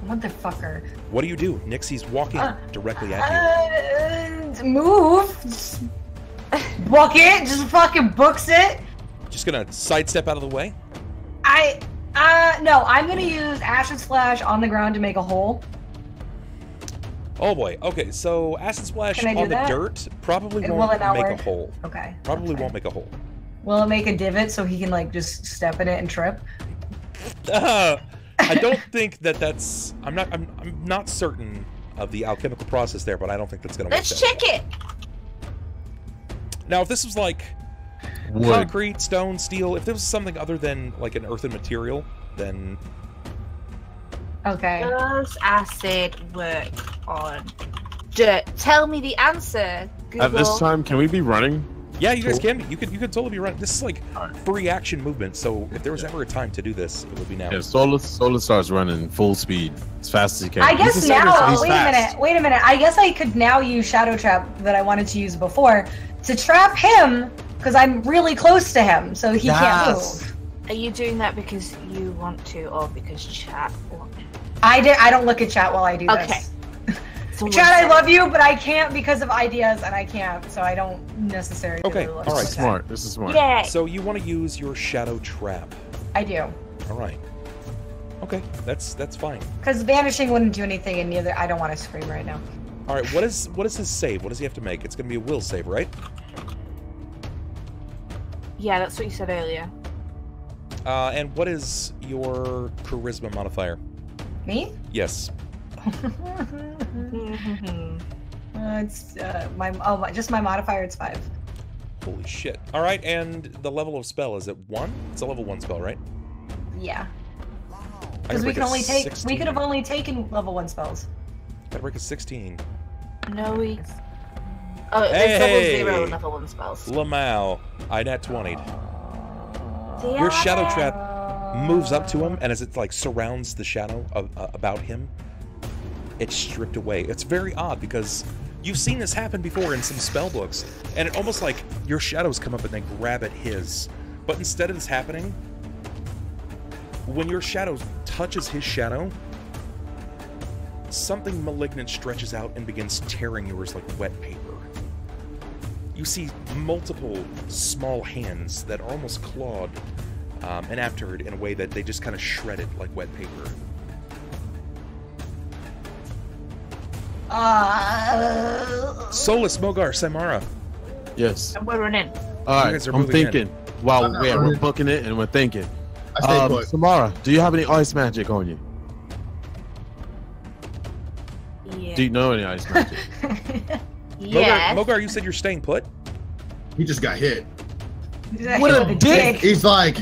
Motherfucker. What do you do? Nixie's walking directly at you. Move. Just book it. Just fucking books it. Just gonna sidestep out of the way? No, I'm gonna use Acid Splash on the ground to make a hole. Oh boy. Okay, so Acid Splash on the dirt probably Will won't it not make work? a hole. Okay. Probably won't make a hole. Will it make a divot so he can like just step in it and trip? I don't think that's. I'm not certain of the alchemical process there, but I don't think that's gonna work. Let's check it. Now, if this was like Wood. concrete, stone, steel, if there was something other than like an earthen material, then Okay. Does acid work on dirt? Tell me the answer, Google. At this time, can we be running? yeah, you guys can be. You could totally be running. This is like free action movement. So if there was ever a time to do this, it would be now. Yeah, Solis starts running full speed as fast as he can. I You guess can say this, now. he's Wait fast. a minute. I guess I could now use Shadow Trap that I wanted to use before to trap him because I'm really close to him, so he can't move. Are you doing that because you want to, or because chat wants to? I don't look at chat while I do Okay. this. So Chat, I love you, but I can't because of ideas, and I can't, so I don't necessarily. Okay, look all right. at chat. Smart. This is smart. Yeah. So you want to use your shadow trap. I do. All right. Okay, that's fine. Because vanishing wouldn't do anything, and neither I don't want to scream right now. All right. What is his save? What does he have to make? It's gonna be a will save, right? Yeah, that's what you said earlier. And what is your charisma modifier? Me? Yes. It's just my modifier. It's 5. Holy shit. All right, and the level of spell, is it 1? It's a level 1 spell, right? Yeah. I Because gotta we break can a only take. 16. We could have only taken level 1 spells. Gotta break a 16. No, we. Oh, it's level Hey! 0 and level 1 spells. Lamau, I nat 20'd. Damn Your shadow it. trap moves up to him, and as it like surrounds the shadow about him, it's stripped away. It's very odd because you've seen this happen before in some spell books, and it almost like your shadows come up and they grab at his. But instead of this happening, when your shadow touches his shadow, something malignant stretches out and begins tearing yours like wet paper. You see multiple small hands that are almost clawed and afterward in a way that they just kind of shred it like wet paper. Solis, Mogar, Symarra. Yes. And we're running. All You right. guys are I'm moving in. thinking. While I'm not we're running. booking it and we're thinking. I stay put. Symarra, do you have any ice magic on you? Yeah. Do you know any ice magic? Yes. Mogar, you said you're staying put? He just got hit. What a dick! He's like,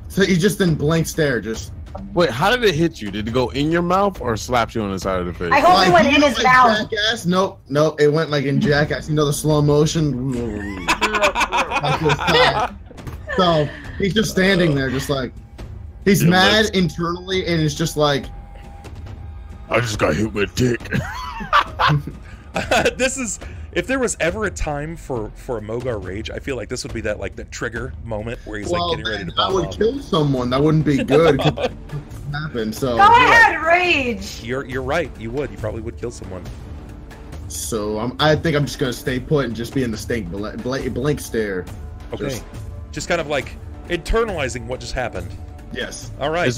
so he's just in blank stare, just. Wait, how did it hit you? Did it go in your mouth or slapped you on the side of the face? I hope it went you in know, his like mouth. Jackass? Nope, it went like in Jackass. You know the slow motion. So he's just standing there, just like he's mad internally, and it's just like I just got hit with a dick. This is, if there was ever a time for a Mogar rage, I feel like this would be that like the trigger moment where he's like getting ready to I pop would off. kill someone. That wouldn't be good. It could happen. So Go ahead, rage. You're right. You probably would kill someone. So I think I'm just gonna stay put and just be in the stink blank stare. Okay. Just kind of like internalizing what just happened. Yes. All right. Is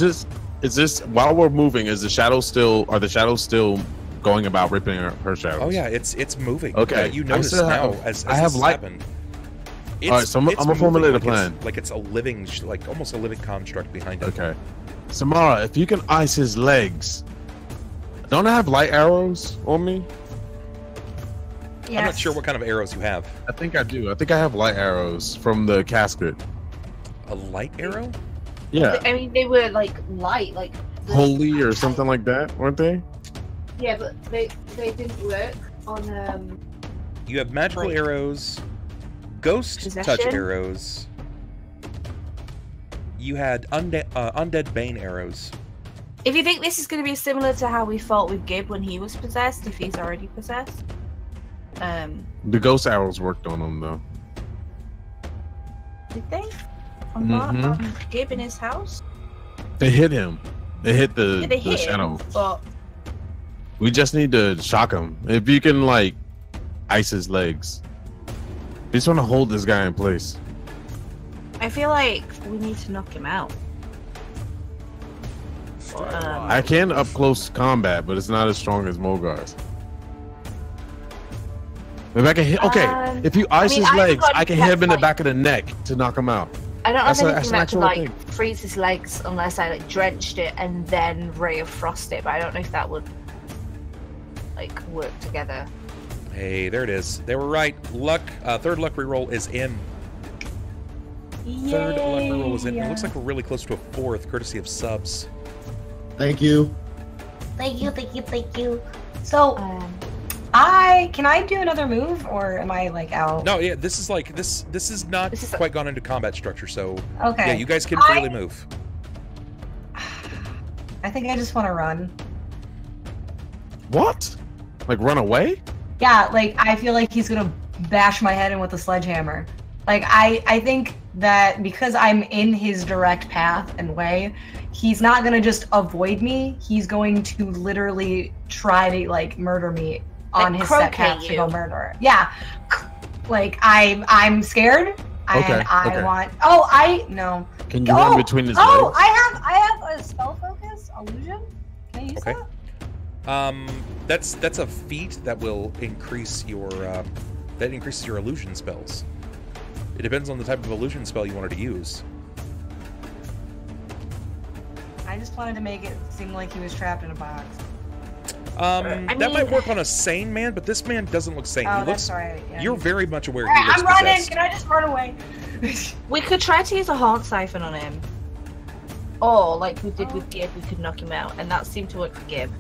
this while we're moving? Are the shadows still going about ripping her shadows? Oh yeah, it's moving. Okay. You I notice still now have- as I have this light- happened. All right, so I'm gonna formulate a plan. Like it's a living, like almost a living construct behind it. Okay. Symarra, if you can ice his legs. Don't I have light arrows on me? Yes. I'm not sure what kind of arrows you have. I think I do. I think I have light arrows from the casket. A light arrow? Yeah. I mean, they were like light, like. Holy or something like that, weren't they? Yeah, but they didn't work on You have magical Like- arrows, ghost touch Possession? arrows. You had undead bane arrows. If you think this is going to be similar to how we fought with Gib when he was possessed, if he's already possessed. The ghost arrows worked on him though. Did they? On Gib in his house? They hit him. They hit the hit shadow. him, but We just need to shock him. If you can, like, ice his legs. We just want to hold this guy in place. I feel like we need to knock him out. I can up close combat, but it's not as strong as Mogar's. If I can hit, okay. If you ice his legs, I can hit him in the back of the neck to knock him out. I don't have anything that could like thing. freeze his legs unless I like drenched it and then ray of frost it. But I don't know if that would like work together. Hey, there it is. They were right. Luck. Third luck reroll is in. Third luck reroll is in. It looks like we're really close to a fourth, courtesy of subs. Thank you. Thank you. So, can I do another move, or am I like out? No, yeah, this is like this is not quite gone into combat structure, so okay. Yeah, you guys can freely move. I think I just want to run. What? Like run away? Yeah, like I feel like he's gonna bash my head in with a sledgehammer. Like I think that because I'm in his direct path and way, he's not gonna just avoid me. He's going to literally try to like murder me on his set path to go murder. Yeah, like I'm scared. I want. Oh, no. Can you run between his legs? Oh, I have a spell focus illusion. Can I use that? That's a feat that will increase your that increases your illusion spells. It depends on the type of illusion spell you wanted to use. I just wanted to make it seem like he was trapped in a box. That might work on a sane man, but this man doesn't look sane. Oh, he looks, that's right. Yeah, you're very much aware. Right, he looks I'm running. possessed. Can I just run away? We could try to use a heart siphon on him, or like we did with Gib, we could knock him out, and that seemed to work for Gib.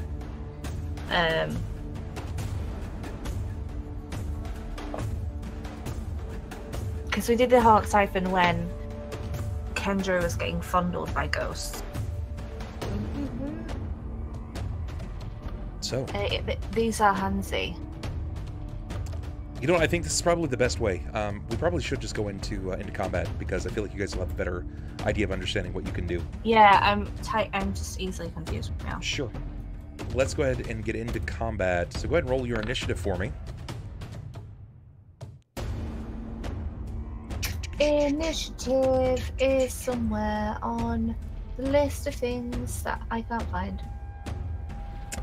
Because we did the heart siphon when Kendra was getting fondled by ghosts. So these are handsy. You know, I think this is probably the best way. We probably should just go into combat because I feel like you guys will have a better idea of understanding what you can do. Yeah, I'm just easily confused now. Sure. Let's go ahead and get into combat. So go ahead and roll your initiative for me. Initiative is somewhere on the list of things that I can't find.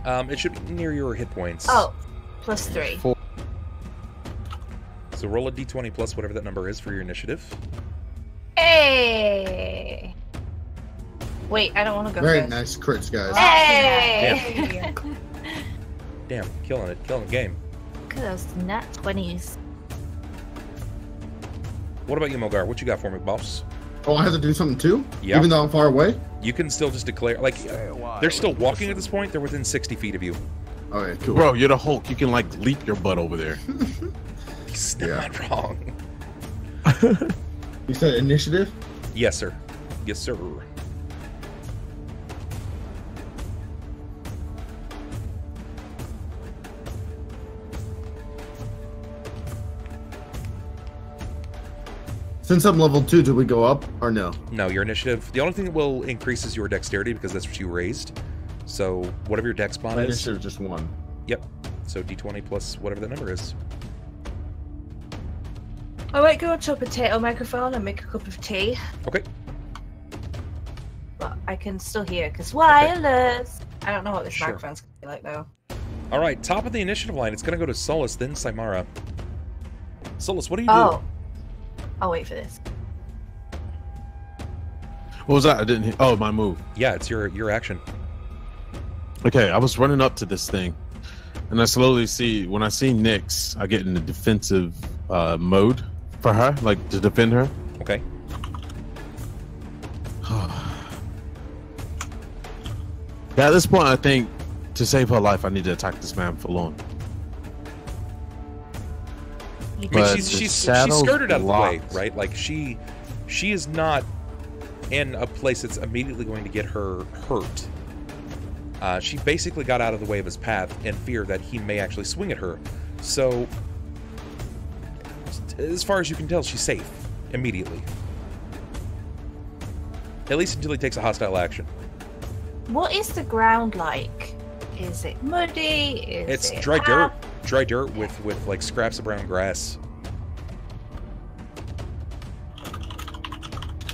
It should be near your hit points. Oh, +3. 4. So roll a d20 plus whatever that number is for your initiative. Hey! Wait, I don't want to go Very first. nice crits, guys. Hey! Damn, killing it. Killing the game. Look at those nat 20s. What about you, Mogar? What you got for me, boss? Oh, I have to do something too? Yeah. Even though I'm far away? You can still just declare, like, they're still walking at this point. They're within 60 feet of you. Okay, cool. Bro, you're the Hulk. You can, like, leap your butt over there. He's not wrong. You said initiative? Yes, sir. Yes, sir. Since I'm level 2, do we go up or no? No, your initiative. The only thing that will increase is your dexterity because that's what you raised. So whatever your dex bond My is. initiative is just 1. Yep. So d20 plus whatever that number is. I might go to a potato microphone and make a cup of tea. Okay. But I can still hear because wireless. Okay. I don't know what this microphone's gonna be like though. All right, top of the initiative line. It's gonna go to Solis, then Symarra. Solis, what do you do? I'll wait for this. What was that? I didn't hear. Oh, my move. Yeah, it's your action. Okay, I was running up to this thing, and I slowly see, when I see Nyx, I get in the defensive mode for her, like to defend her. Okay. Yeah, at this point, I think to save her life, I need to attack this man full on. I mean, she's skirted out of the way, right? Like she is not in a place that's immediately going to get her hurt. She basically got out of the way of his path in fear that he may actually swing at her. So as far as you can tell, she's safe immediately. At least until he takes a hostile action. What is the ground like? Is it muddy? It's dry dirt with like scraps of brown grass.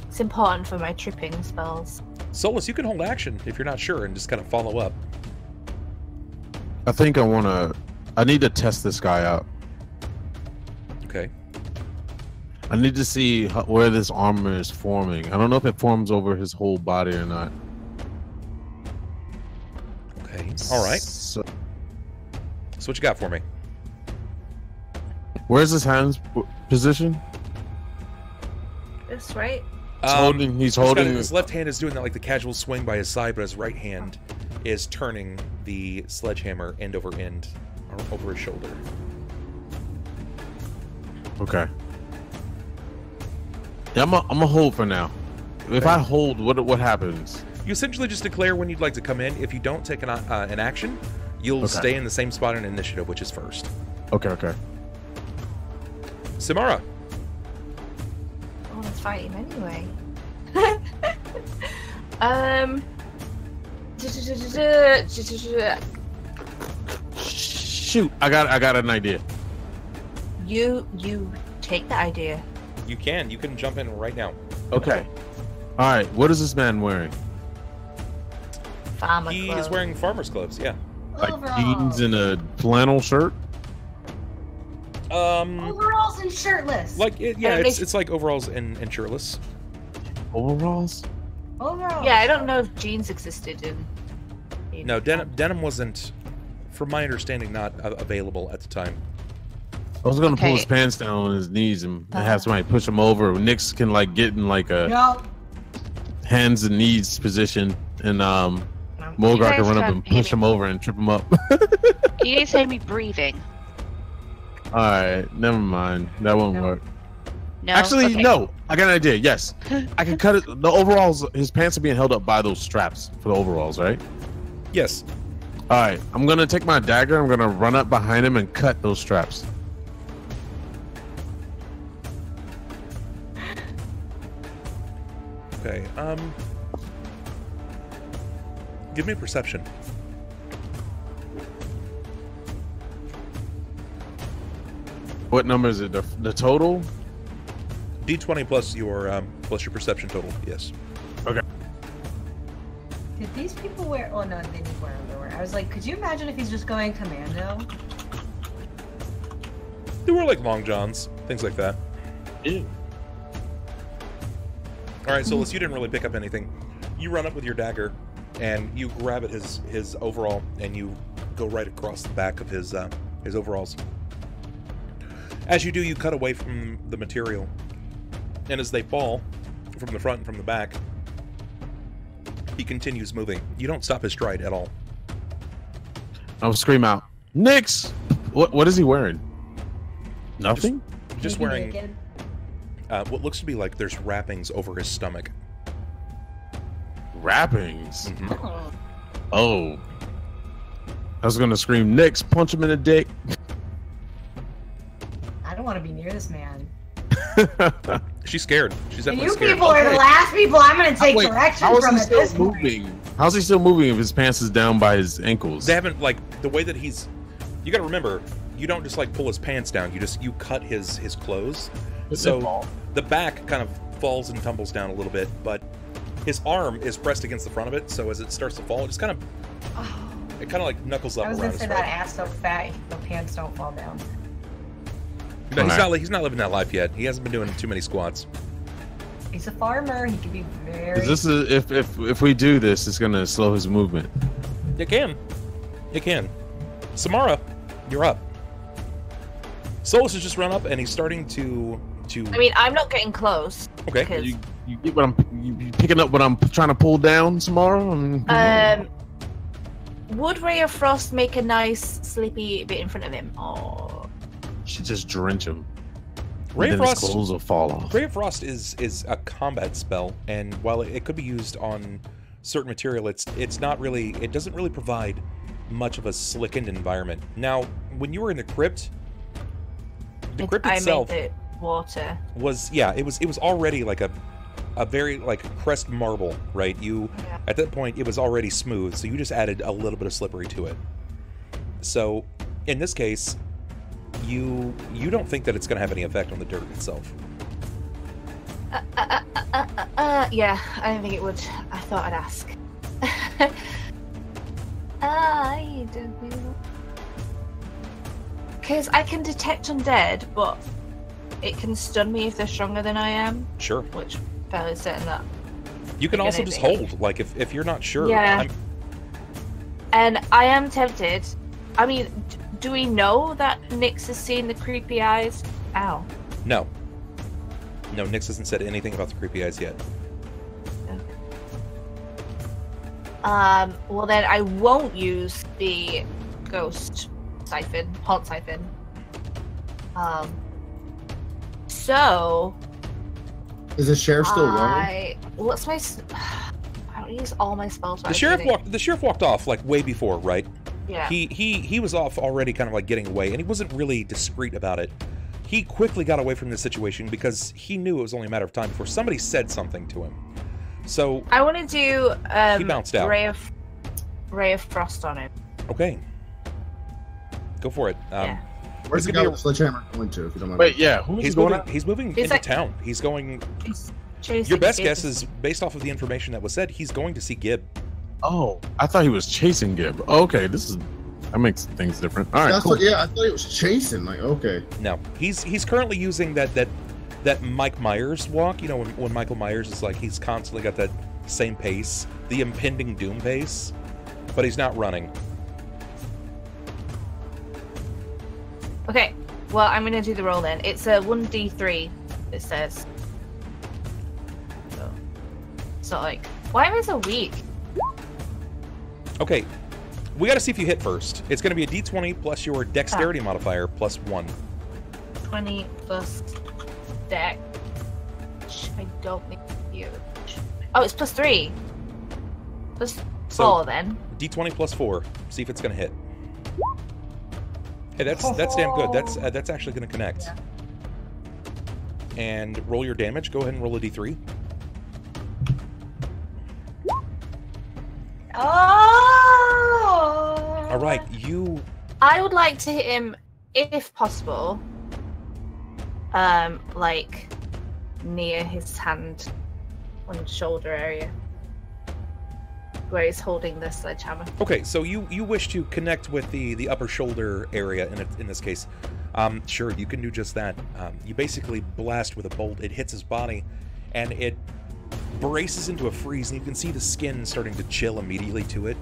It's important for my tripping spells. Solis, you can hold action if you're not sure and just kind of follow up. I think I need to test this guy out. Okay. I need to see where this armor is forming. I don't know if it forms over his whole body or not. Okay. All right. So what you got for me? where's his hands position? This right? He's holding. His left hand is doing that like the casual swing by his side, but his right hand is turning the sledgehammer end over end over his shoulder. Okay. Yeah, I'm a hold for now. If I hold, what happens? You essentially just declare when you'd like to come in. If you don't take an action, you'll stay in the same spot in initiative, which is first. Okay. Symarra. Oh, let's fight him anyway. Shoot, I got an idea. You take the idea. You can jump in right now. Okay. All right. What is this man wearing? Farmer He clothes. is wearing farmer's clothes. Yeah. Like Overalls. jeans and a flannel shirt. Overalls and shirtless. Like it's like overalls and shirtless. Overalls. Overalls. Yeah, I don't know if jeans existed in. No, denim wasn't, from my understanding, not available at the time. I was gonna pull Okay. his pants down on his knees and have somebody push him over. Nix can like get in like a No. hands and knees position, and Mogar guys can run up can't and hear push me. him over and trip him up. You guys hear me breathing? All right, never mind. That won't No. work. No. Actually, Okay. no. I got an idea. Yes, I can cut it. The overalls, his pants are being held up by those straps for the overalls, right? Yes. All right, I'm gonna take my dagger. I'm gonna run up behind him and cut those straps. Okay. Give me a perception. What number is it? The total? D20 plus your perception total. Yes. Okay. Did these people wear? Oh no, they didn't wear underwear. I was like, could you imagine if he's just going commando? They were like long johns, things like that. Yeah. All right, Solis, you didn't really pick up anything. You run up with your dagger, and you grab at his overall, and you go right across the back of his overalls. As you do, you cut away from the material, and as they fall from the front and from the back, he continues moving. You don't stop his stride at all. I'll scream out, Nix! What is he wearing? Nothing? Just Maybe wearing naked? what looks to be like there's wrappings over his stomach. Wrappings. Oh. Oh. I was gonna scream, Nix, punch him in the dick. I don't want to be near this man. She's scared. She's definitely You scared. people are the last people I'm going to take Wait, direction how is from he at this still point. moving? How's he still moving if his pants is down by his ankles? They haven't, like, the way that he's... You gotta remember, you don't just, like, pull his pants down. You cut his clothes. So the back kind of falls and tumbles down a little bit, but his arm is pressed against the front of it, so as it starts to fall, it just kind of... Oh, It kind of, like, knuckles up I was around going to his say that throat. ass so fat, the pants don't fall down. No, Okay. he's not living that life yet. He hasn't been doing too many squats. He's a farmer. He can be very. Is this if we do this, it's gonna slow his movement. It can. It can. Samara, you're up. Solis has just run up, and he's starting to... I mean, I'm not getting close. Okay. Because, You get what you picking up what I'm trying to pull down tomorrow? would Ray of Frost make a nice sleepy bit in front of him? Oh. should just drench him. Ray of And then his Frost... clothes will fall off. Ray of Frost is a combat spell, and while it could be used on certain material, it's not really... It doesn't really provide much of a slickened environment. Now, when you were in the crypt... The crypt itself... water. It was already like a very like crest marble, right? At that point it was already smooth, so you just added a little bit of slippery to it. So in this case, you don't think that it's going to have any effect on the dirt itself. Yeah, I don't think it would. I thought I'd ask. I don't know. Because I can detect undead, but it can stun me if they're stronger than I am. Sure. Which fairly certain that. You can also just hold, like if you're not sure. Yeah. And I am tempted. I mean, do we know that Nyx has seen the creepy eyes? Ow. No. No, Nyx hasn't said anything about the creepy eyes yet. Okay. Well then I won't use the ghost siphon, haunt siphon. So... Is the sheriff still running? What's my... I don't use all my spells. The sheriff walked off like way before, right? Yeah. He was off already, kind of like getting away, and he wasn't really discreet about it. He quickly got away from this situation because he knew it was only a matter of time before somebody said something to him. So I want to do he bounced out. Ray of Frost on him. Okay. Go for it. Yeah. Where's the guy with the sledgehammer going to, if you don't mind? Wait, yeah, he's moving into town. He's going... Your best guess is, based off of the information that was said, he's going to see Gib. Oh, I thought he was chasing Gib. Okay, that makes things different. All right, cool. I thought he was chasing. Like, okay. No, he's currently using that Mike Myers walk. You know, when Michael Myers is like, he's constantly got that same pace, the impending doom pace, but he's not running. Okay, well, I'm gonna do the roll then. It's a 1d3, it says. So, it's not like, why am I so weak? Okay, we gotta see if you hit first. It's gonna be a d20 plus your dexterity modifier plus 1. 20 plus dex. I don't think you. Oh, it's plus 3. Plus 4 then. D20 plus 4. See if it's gonna hit. Hey, that's damn good. That's actually gonna connect. Yeah. And roll your damage. Go ahead and roll a d3. Oh! All right, I would like to hit him, if possible, like near his hand, on shoulder area, where he's holding the sledgehammer. Okay, so you wish to connect with the upper shoulder area in this case. Sure, you can do just that. You basically blast with a bolt. It hits his body, and it braces into a freeze, and you can see the skin starting to chill immediately to it.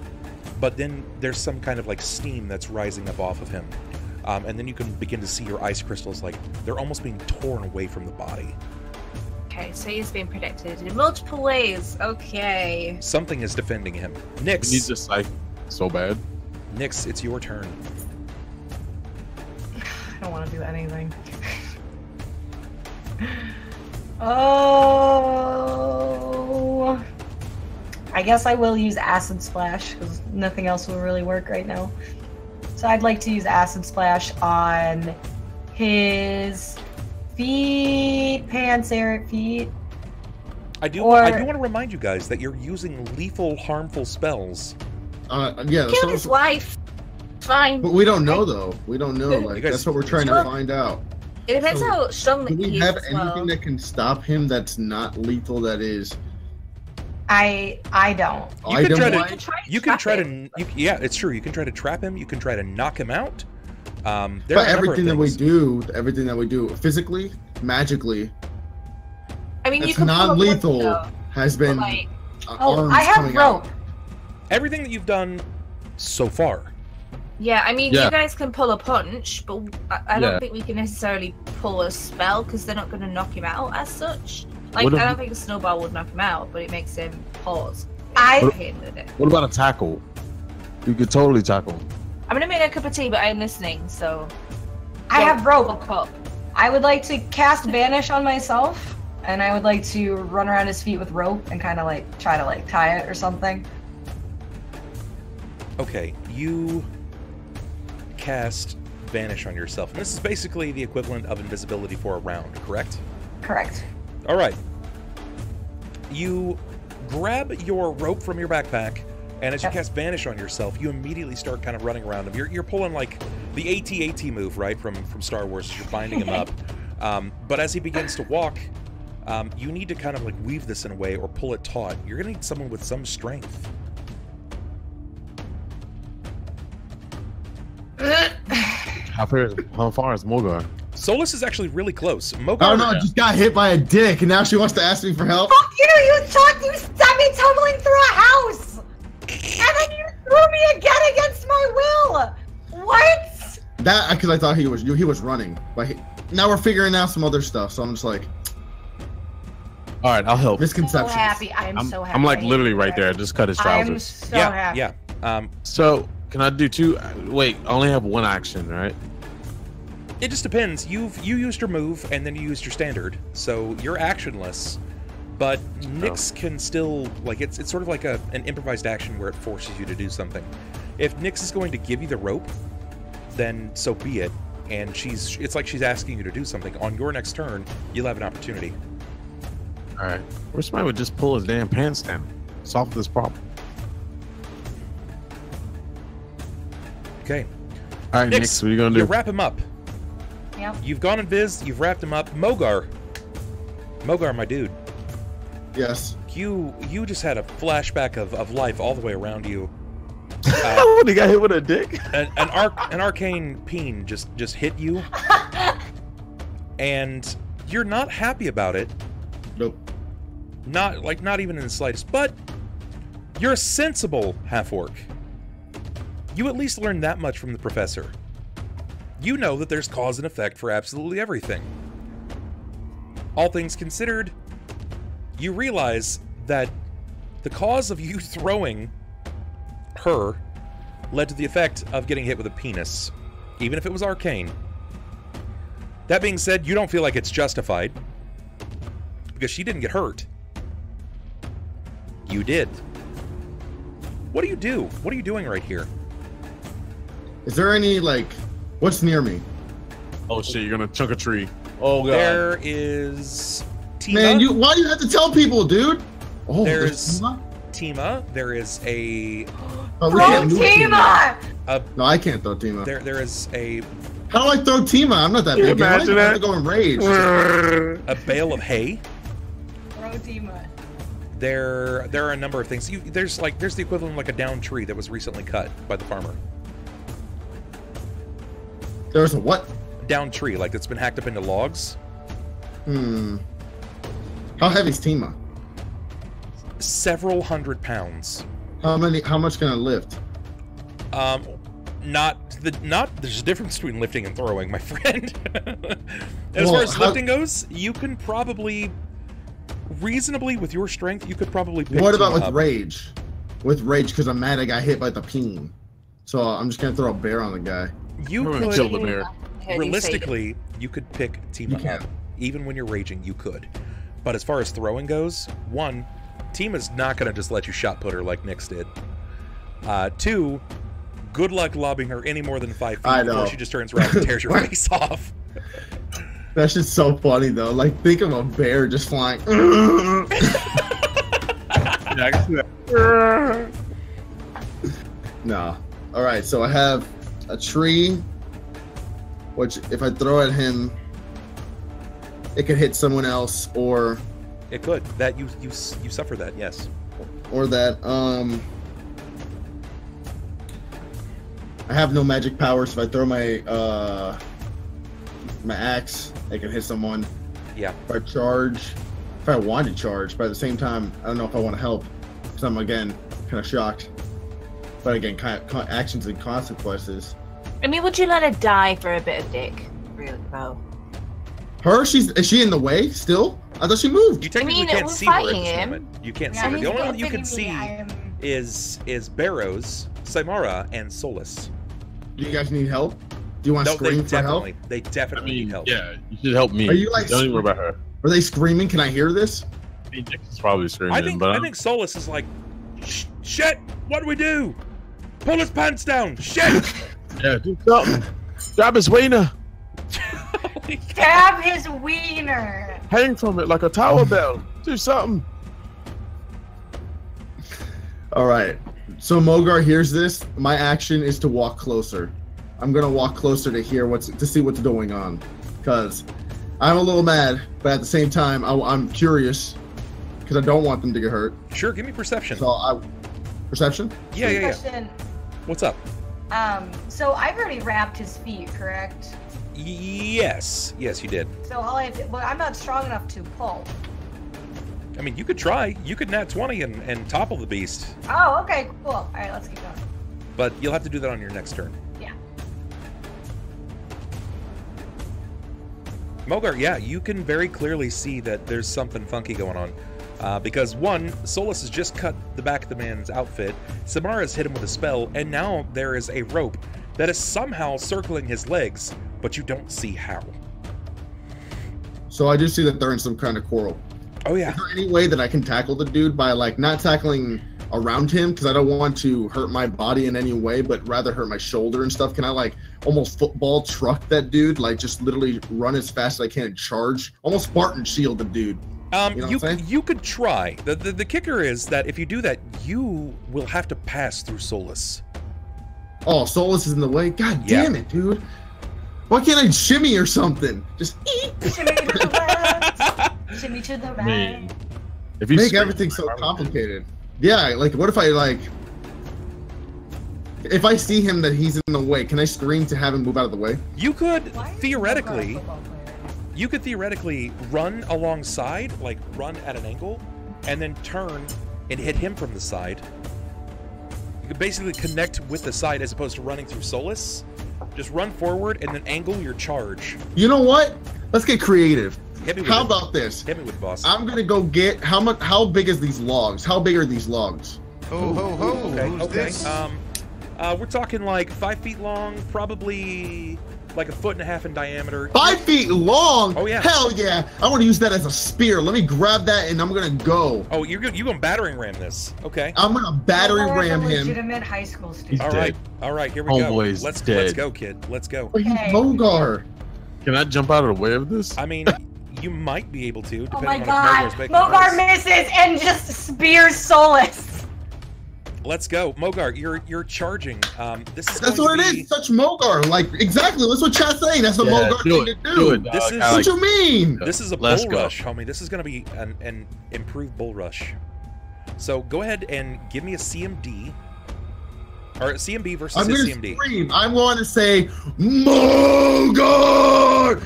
But then there's some kind of like steam that's rising up off of him. And then you can begin to see your ice crystals, like they're almost being torn away from the body. Okay, so he's being protected in multiple ways. Okay. Something is defending him. Nyx. He's just like so bad. Nyx, it's your turn. I don't want to do anything. Oh, I guess I will use Acid Splash because nothing else will really work right now. So I'd like to use Acid Splash on his feet, Pantseric feet. I do want to remind you guys that you're using lethal, harmful spells. Yeah. Kill his wife. Fine. But we don't know though. We don't know. Like guys, that's what we're trying to find out. It depends how strong the Do we he have is as anything well. that can stop him that's not lethal? That is. I don't. You can try to. Yeah, it's true. You can try to trap him. You can try to knock him out. But everything that we do, physically, magically, I mean, you it's can non-lethal has been. like, arms I have coming rope. out. Everything that you've done so far. yeah, I mean, Yeah. you guys can pull a punch, but I don't think we can necessarily pull a spell because they're not going to knock him out as such. Like, What if- I don't think a snowball would knock him out, but it makes him pause. I- Hitting with it. What about a tackle? You could totally tackle. I'm gonna make a cup of tea, but I'm listening, so. I have rope. Fuck up. I would like to cast Vanish on myself, and I would like to run around his feet with rope and kind of like try to like tie it or something. Okay, you cast vanish on yourself. And this is basically the equivalent of invisibility for a round, correct? Correct. All right. You grab your rope from your backpack, and as you cast Vanish on yourself, you immediately start kind of running around him. You're pulling like the AT-AT move, right, from Star Wars. You're binding him up. But as he begins to walk, you need to kind of like weave this in a way or pull it taut. You're going to need someone with some strength. How far is Mogar? Solis is actually really close. Mogar, Oh no, I just got hit by a dick, and now she wants to ask me for help. Fuck you! You sent me tumbling through a house, and then you threw me again against my will. What? That because I thought he was running, but now we're figuring out some other stuff. So I'm just like, all right, I'll help. Misconceptions. So happy. I'm so happy. I'm like literally right there. I just cut his trousers. I'm so happy. Yeah. So can I do two? Wait, I only have one action, right? It just depends. You used your move, and then you used your standard, so you're actionless. But Nyx can still, like, it's sort of like an improvised action where it forces you to do something. If Nyx is going to give you the rope, then so be it. And it's like she's asking you to do something. On your next turn, you'll have an opportunity. All right. Or somebody would just pull his damn pants down. Solve this problem. Okay. All right, Nyx, what are you gonna do? You wrap him up. Yep. You've gone invis, you've wrapped him up. Mogar, my dude. yes. You just had a flashback of life all the way around you. He got hit with a dick. An arcane peen just hit you, and you're not happy about it. Nope. Not even in the slightest. But you're a sensible half-orc. You at least learned that much from the professor. You know that there's cause and effect for absolutely everything. All things considered, you realize that the cause of you throwing her led to the effect of getting hit with a penis, even if it was arcane. That being said, you don't feel like it's justified, because she didn't get hurt. You did. What do you do? What are you doing right here? Is there any like, what's near me? Oh shit! You're gonna chunk a tree. Oh god. There is Tima. Man, why do you have to tell people, dude? Oh, There's Tima? Tima. There is a. Oh, we Throw can't move Tima! No, I can't throw Tima. There is a How do I throw Tima? I'm not that big. I imagine have that? to go in rage. a bale of hay. Throw Tima. There are a number of things. There's the equivalent of like a downed tree that was recently cut by the farmer. There's a what? Downed tree, like it's been hacked up into logs. How heavy's Tima? Several hundred pounds. How much can I lift? There's a difference between lifting and throwing, my friend. As far as lifting goes, you can probably reasonably, with your strength, you could probably pick What about Tima with up. rage? With rage, because I'm mad I got hit by the peen. So I'm just gonna throw a bear on the guy. You We're gonna kill could the bear. realistically, you could pick You Tima can. up. Even when you're raging, you could. But as far as throwing goes, one, Tima's not going to just let you shot put her like Nyx did. Two, good luck lobbing her any more than 5 feet I know. before she just turns around and tears your face off. That's just so funny though. Like, think of a bear just flying. Yeah, I can see that. No. All right, so I have a tree, which if I throw at him, it could hit someone else, or It could. That you suffer that, yes. that. I have no magic powers. If I throw my my axe, it can hit someone. Yeah. If I charge, if I want to charge, but at the same time, I don't know if I want to help, because I'm again kind of shocked. But again, actions and consequences. I mean, would you let her die for a bit of dick? Really, though. Her? Is she in the way still? I thought she moved. You technically mean, can't we're see her at fighting this him. moment. You can't see Yeah, her. he's The only one you hitting can me. see I am... is Barrows, Symarra, and Solis. Do you guys need help? Do you want to No, scream for help? they definitely need help. Yeah, you should help me. Are you, like, Don't even worry about her. Are they screaming? Can I hear this? Nyx is probably screaming, I think Solis is like, shit, what do we do? Pull his pants down, shit! yeah, do something. Grab his wiener. Grab his wiener. Hang from it like a tower bell. Do something. All right. So Mogar hears this. My action is to walk closer. I'm gonna walk closer to see what's going on, because I'm a little mad, but at the same time, I'm curious because I don't want them to get hurt. Sure, give me perception. So perception? Yeah. Question. What's up? So I've already wrapped his feet, correct? Yes, you did. So all I have to, well, I'm not strong enough to pull. I mean, you could try. You could nat 20 and topple the beast. Oh, okay, cool. All right, let's keep going. But you'll have to do that on your next turn. Yeah. Mogar, yeah, you can very clearly see that there's something funky going on. Because one, Solis has just cut the back of the man's outfit, Symarra has hit him with a spell, and now there is a rope that is somehow circling his legs, but you don't see how. So I do see that they're in some kind of quarrel. Oh yeah. Is there any way that I can tackle the dude by like not tackling around him, because I don't want to hurt my body in any way, but rather hurt my shoulder and stuff? Can I like almost football truck that dude, like just literally run as fast as I can and charge, almost Spartan shield the dude? You could try. The kicker is that if you do that, you will have to pass through Solis. Oh, Solis is in the way? God damn it, dude. Why can't I shimmy or something? Just shimmy to the left, shimmy to the right. Man. If you make everything so complicated. Yeah, like what if I like if I see him that he's in the way, can I scream to have him move out of the way? You could theoretically run alongside, like run at an angle, and then turn and hit him from the side. You could basically connect with the side as opposed to running through Solis. Just run forward and then angle your charge. You know what? Let's get creative. How about this? Hit me with boss. I'm gonna go get how big is these logs? How big are these logs? Ho ho ho! Okay. This? We're talking like 5 feet long, probably like 1.5 feet in diameter. 5 feet long? Oh yeah. Hell yeah! I want to use that as a spear. Let me grab that and I'm gonna go. Oh, you're gonna battering ram this? Okay. I'm gonna battering ram him. Legitimate high school student. All right, here we go. Let's go, kid. Let's go. He's Mogar. Can I jump out of the way of this? I mean, you might be able to. Oh my on god! if Mogar misses and just spears Solis. Let's go, Mogar. You're charging. That's what it is. Such Mogar. Like exactly. That's what chat's saying. That's the Mogar thing to do. Do it, this is what you mean. This is a bull rush, homie. This is gonna be an improved bull rush. So go ahead and give me a CMD. Or CMB versus his CMD. Scream. I want to say Mogar.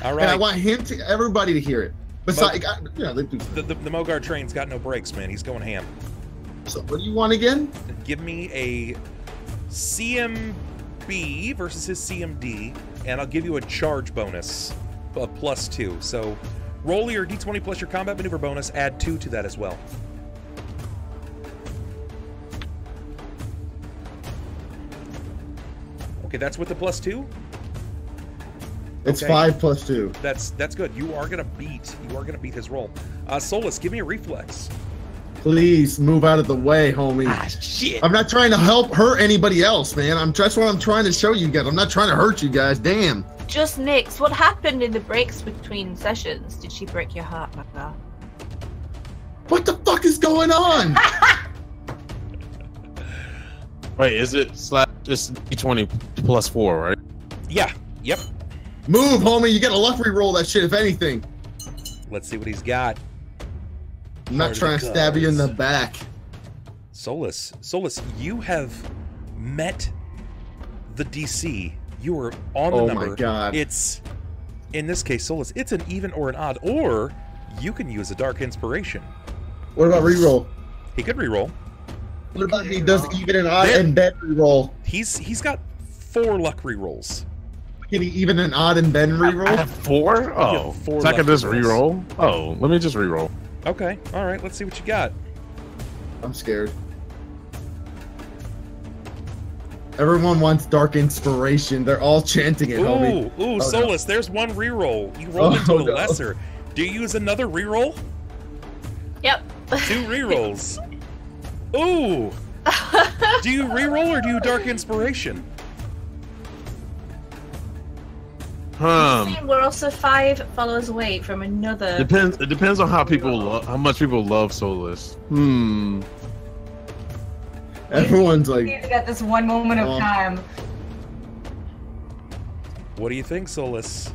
All right. And I want him to everybody to hear it. Besides, the Mogar train's got no brakes, man. He's going ham. So what do you want again? Give me a CMB versus his CMD, and I'll give you a charge bonus of +2. So roll your D20 plus your combat maneuver bonus, add 2 to that as well. Okay, that's with the +2? It's 5 + 2. That's good. You are gonna beat his roll. Solis, give me a reflex. Please move out of the way, homie. Ah, shit. I'm not trying to hurt anybody else, man. That's what I'm trying to show you guys. I'm not trying to hurt you guys. Damn. Just Nix, what happened in the breaks between sessions? Did she break your heart, Mogar? What the fuck is going on? Wait, is it just D20 +4, right? Yeah. Yep. Move, homie. You get a luck reroll that shit, if anything. Let's see what he's got. I'm not trying to stab you in the back. Solis, you have met the DC. You are on the number. Oh my god. It's, in this case, Solis, it's an even or an odd, or you can use a dark inspiration. What about reroll? He could reroll. What about he does even and odd and then reroll? He's got 4 luck rerolls. Can he even an odd and then reroll? I have 4? Oh, so I can just reroll? Oh, let me just reroll. Okay, all right. Let's see what you got. I'm scared. Everyone wants dark inspiration. They're all chanting it, homie. Ooh, Solis, there's 1 reroll. You rolled into a lesser. Do you use another reroll? Yep. 2 rerolls. Ooh. Do you reroll or do you dark inspiration? We're also 5 followers away from another. It depends on how much people love Solis. Everyone's like, He's got this one moment of time. What do you think, Solis?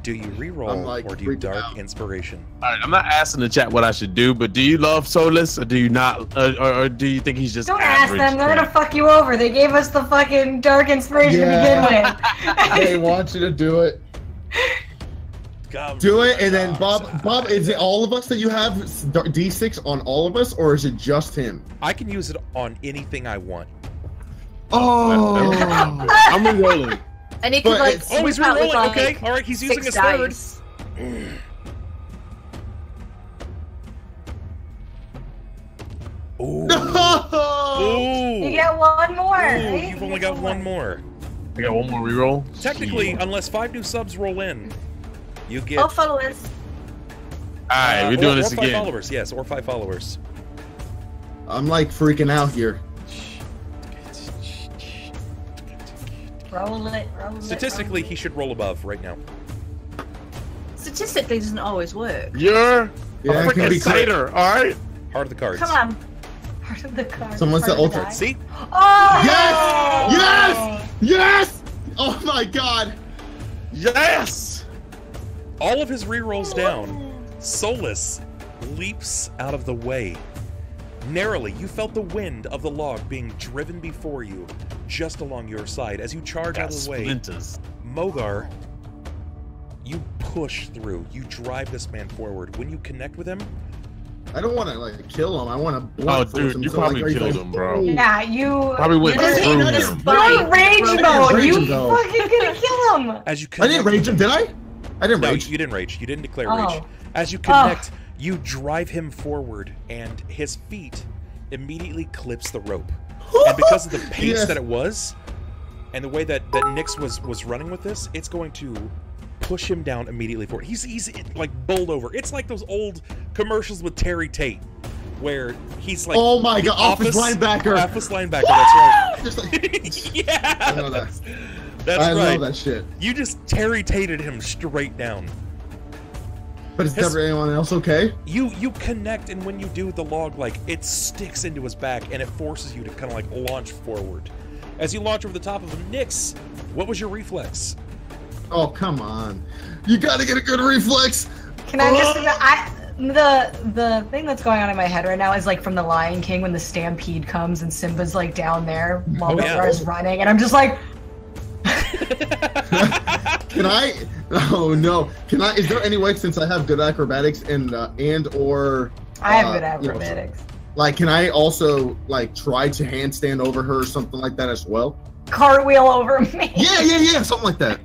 Do you reroll or do you dark inspiration? All right, I'm not asking the chat what I should do, but do you love Solis or do you not, or do you think he's just? Don't ask them; they're gonna fuck you over. They gave us the fucking dark inspiration to begin with. They want you to do it. Do it, and then Bob, is it all of us that you have D6 on all of us, or is it just him? I can use it on anything I want. Oh, I'm re-rolling. And he could like. Oh, he's re-rolling. Okay, all right, he's using his third. Ooh. No! You get one more. Ooh, you've only got one more. I got one more reroll. Technically, unless 5 new subs roll in, you get. Oh, followers. All right, we're doing this or 5 again. followers, yes, or 5 followers. I'm like freaking out here. Roll it. Statistically, he should roll above right now. Statistically, doesn't always work. You're Yeah, a it can be freaking satyr, all right? Heart of the cards. Come on. Part of the card. Someone said ultra. See? Oh! Yes! Yes! Yes! Oh my god! Yes! All of his rerolls down, Solis leaps out of the way. Narrowly, you felt the wind of the log being driven before you, just along your side. As you charge out of the way, Mogar, you push through. You drive this man forward. When you connect with him, I don't want to like kill him. I want to blunt force him. You so, probably like, killed him, bro. Yeah, you Probably went through him. You're rage mode. You fucking gonna kill him. as you I connect, didn't rage him, did I? I didn't No, rage. you didn't rage. You didn't declare Oh. rage. As you connect, you drive him forward, and his feet immediately clips the rope. And because of the pace Yes. that it was, and the way that Nyx was running with this, it's going to push him down immediately forward. He's like bowled over. It's like those old commercials with Terry Tate, where he's like, Oh my god, office linebacker. Office linebacker. That's right. Just like, Yeah, I know that. that's I right. love that shit. You just Terry Tated him straight down. But is everyone else okay? You connect, and when you do, the log, like, it sticks into his back, and it forces you to kind of like launch forward. As you launch over the top of him, Nyx, what was your reflex? Oh, come on. You gotta get a good reflex. Can I just the thing that's going on in my head right now is like from the Lion King when the stampede comes and Simba's like down there while Mogar's running, and I'm just like Can I? Oh no. Can I? Is there any way, since I have good acrobatics and or I have good acrobatics. Like, can I also like try to handstand over her or something like that as well? Cartwheel over me. Yeah, something like that.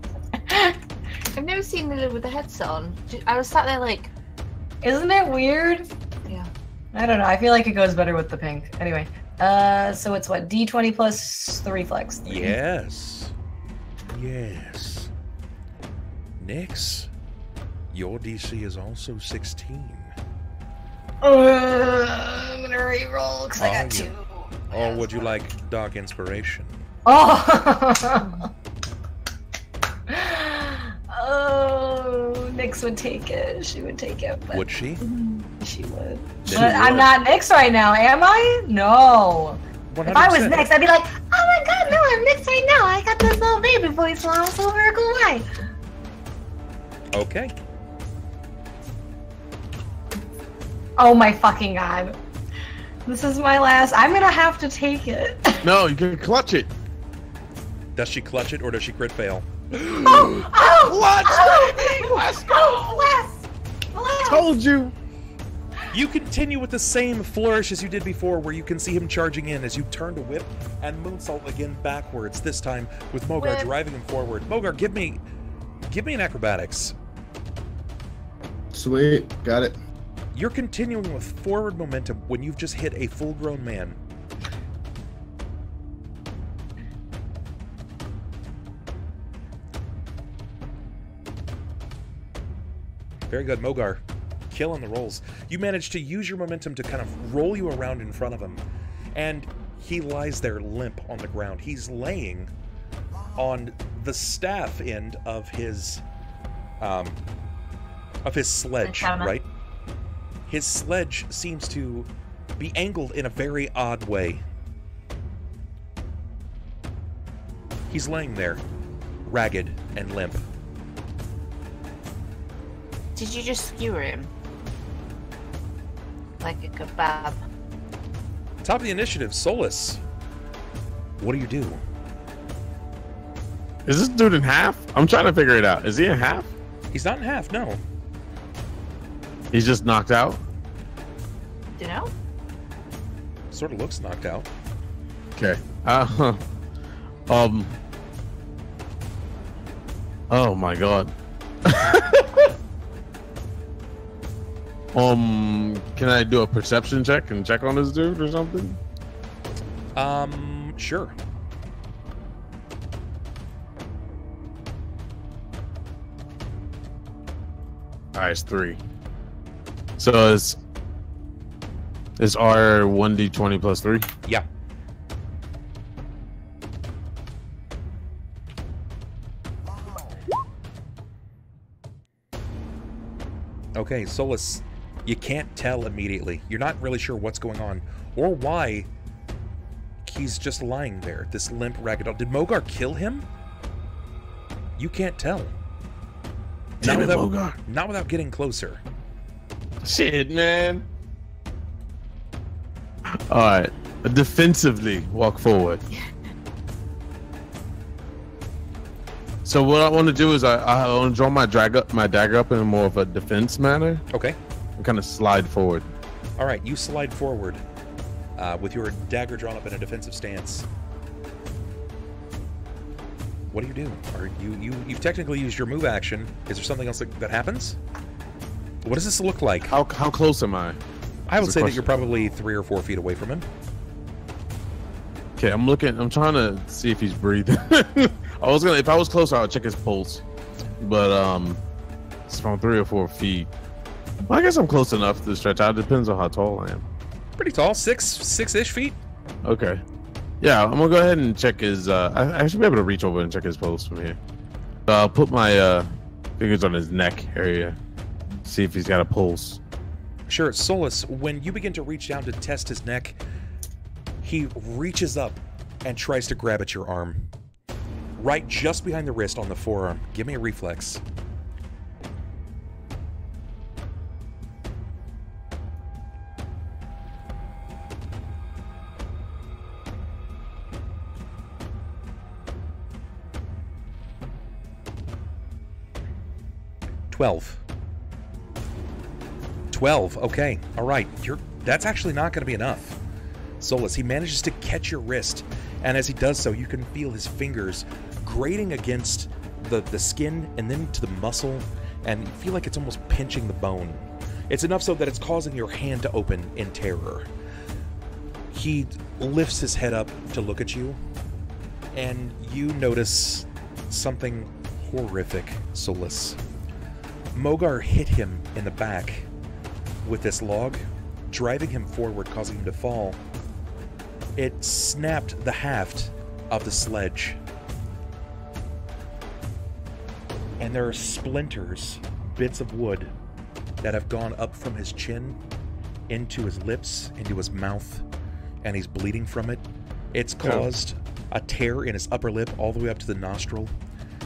I've never seen Lily with the headset on. I was sat there like, Isn't it weird? yeah. I don't know. I feel like it goes better with the pink. Anyway, so it's what, D20 plus the reflex. Yes. Nyx, your DC is also 16. I'm gonna re-roll because I got 2. Or would you like dark inspiration? Oh! Oh, Nyx would take it. She would take it. But Would she? She would. She But I'm would. not Nyx right now, am I? No. 100%. If I was Nyx, I'd be like, oh my god, no, I'm Nyx right now. I got this little baby voice while I'm so very cool. Why? Okay. Oh my fucking god. This is my last. I'm gonna have to take it. No, you can clutch it. Does she clutch it or does she crit fail? Let's go! Bless! Told you. You continue with the same flourish as you did before, where you can see him charging in as you turn to whip and moonsault again backwards, this time with Mogar Whip. driving him forward. Mogar, give me an acrobatics. Sweet, got it. You're continuing with forward momentum when you've just hit a full-grown man. Very good, Mogar. Killing the rolls. You manage to use your momentum to kind of roll you around in front of him, and he lies there limp on the ground. He's laying on the staff end of his of his sledge, right? His sledge seems to be angled in a very odd way. He's laying there, ragged and limp. Did you just skewer him? Like a kebab. Top of the initiative, Solis. What do you do? Is this dude in half? I'm trying to figure it out. Is he in half? He's not in half, no. He's just knocked out? Do you know? Sort of looks knocked out. Okay. Oh my god. Can I do a perception check and check on this dude or something? Sure. Alright, it's 3. So it's R 1d20 plus 3? Yeah. Okay, Solis, you can't tell immediately. You're not really sure what's going on or why he's just lying there, this limp ragdoll. Did Mogar kill him? You can't tell. Damn it, Mogar. Not without getting closer. Shit, man. Alright. Defensively walk forward. So what I want to do is I want to draw my dagger up in more of a defense manner. Okay. And kind of slide forward. All right, you slide forward with your dagger drawn up in a defensive stance. What do you do? Are you've technically used your move action. Is there something else that happens? What does this look like? How close am I? I would say that you're probably 3 or 4 feet away from him. Okay, I'm trying to see if he's breathing. If I was closer, I would check his pulse. But it's from 3 or 4 feet. Well, I guess I'm close enough to stretch out. It depends on how tall I am. Pretty tall, 6-ish feet. Okay. Yeah, I'm gonna go ahead and check his. I should be able to reach over and check his pulse from here. So I'll put my fingers on his neck area, see if he's got a pulse. Sure, Solis. When you begin to reach down to test his neck, he reaches up and tries to grab at your arm. Right just behind the wrist on the forearm. Give me a reflex. $12. Okay. All right. That's actually not going to be enough. Solis, he manages to catch your wrist, and as he does so, you can feel his fingers grating against the skin and then to the muscle, and you feel like it's almost pinching the bone. It's enough so that it's causing your hand to open in terror. He lifts his head up to look at you, and you notice something horrific, Solis. Mogar hit him in the back with this log, driving him forward, causing him to fall. It snapped the haft of the sledge. And there are splinters, bits of wood, that have gone up from his chin into his lips, into his mouth, and he's bleeding from it. It's caused a tear in his upper lip all the way up to the nostril.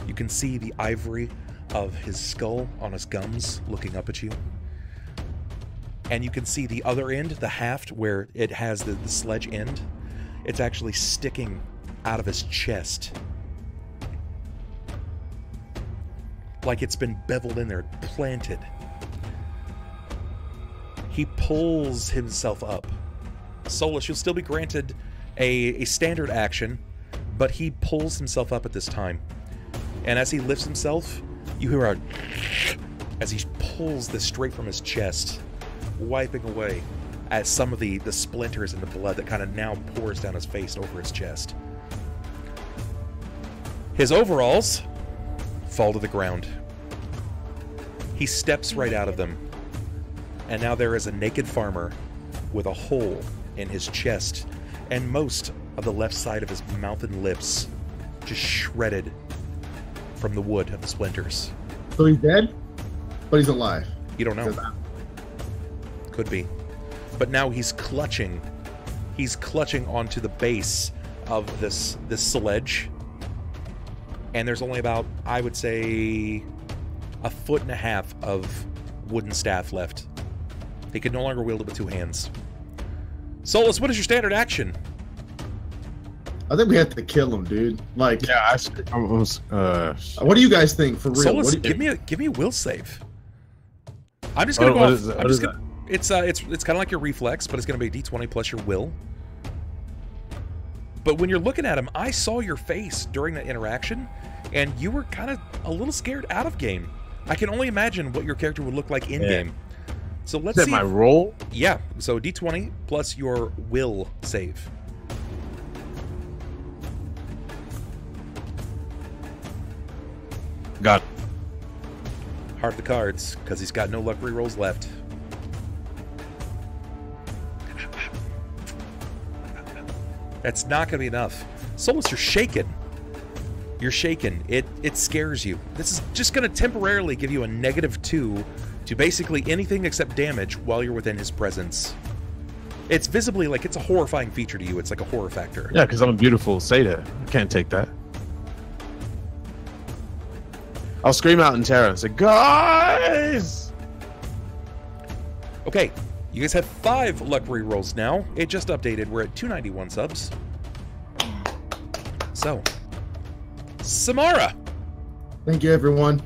You can see the ivory of his skull on his gums looking up at you. And you can see the other end, the haft, where it has the sledge end. It's actually sticking out of his chest. Like it's been beveled in there, planted. He pulls himself up. Solis, you'll still be granted a standard action, but he pulls himself up at this time. And as he lifts himself, you hear a as he pulls this straight from his chest, wiping away at some of the splinters and the blood that kind of now pours down his face over his chest. His overalls fall to the ground. He steps right out of them, and now there is a naked farmer with a hole in his chest and most of the left side of his mouth and lips just shredded from the wood of the splinters. So he's dead, but he's alive. You don't know. Could be. But now he's clutching. He's clutching onto the base of this sledge. And there's only about, I would say, 1.5 foot of wooden staff left. He can no longer wield it with 2 hands. Solis, what is your standard action? I think we have to kill him, dude. Like, Yeah, what do you guys think for real? Solis, What do you- give me a will save. I'm just gonna go off. I'm just gonna, it's kind of like your reflex, but it's gonna be a d20 plus your will. But when you're looking at him, I saw your face during that interaction, and you were kind of a little scared out of game. I can only imagine what your character would look like in game. So let's Is that see. my roll? Yeah. So d20 plus your will save. Got it. Heart of the cards, because he's got no luck rerolls left. That's not going to be enough. Solis, you're shaken. You're shaken. It scares you. This is just going to temporarily give you a -2 to basically anything except damage while you're within his presence. It's visibly like it's a horrifying feature to you. It's like a horror factor. Yeah, because I'm beautiful. Say that. I can't take that. I'll scream out in terror and say, guys! Okay, you guys have 5 luck rerolls now. It just updated. We're at 291 subs. So, Symarra. Thank you, everyone.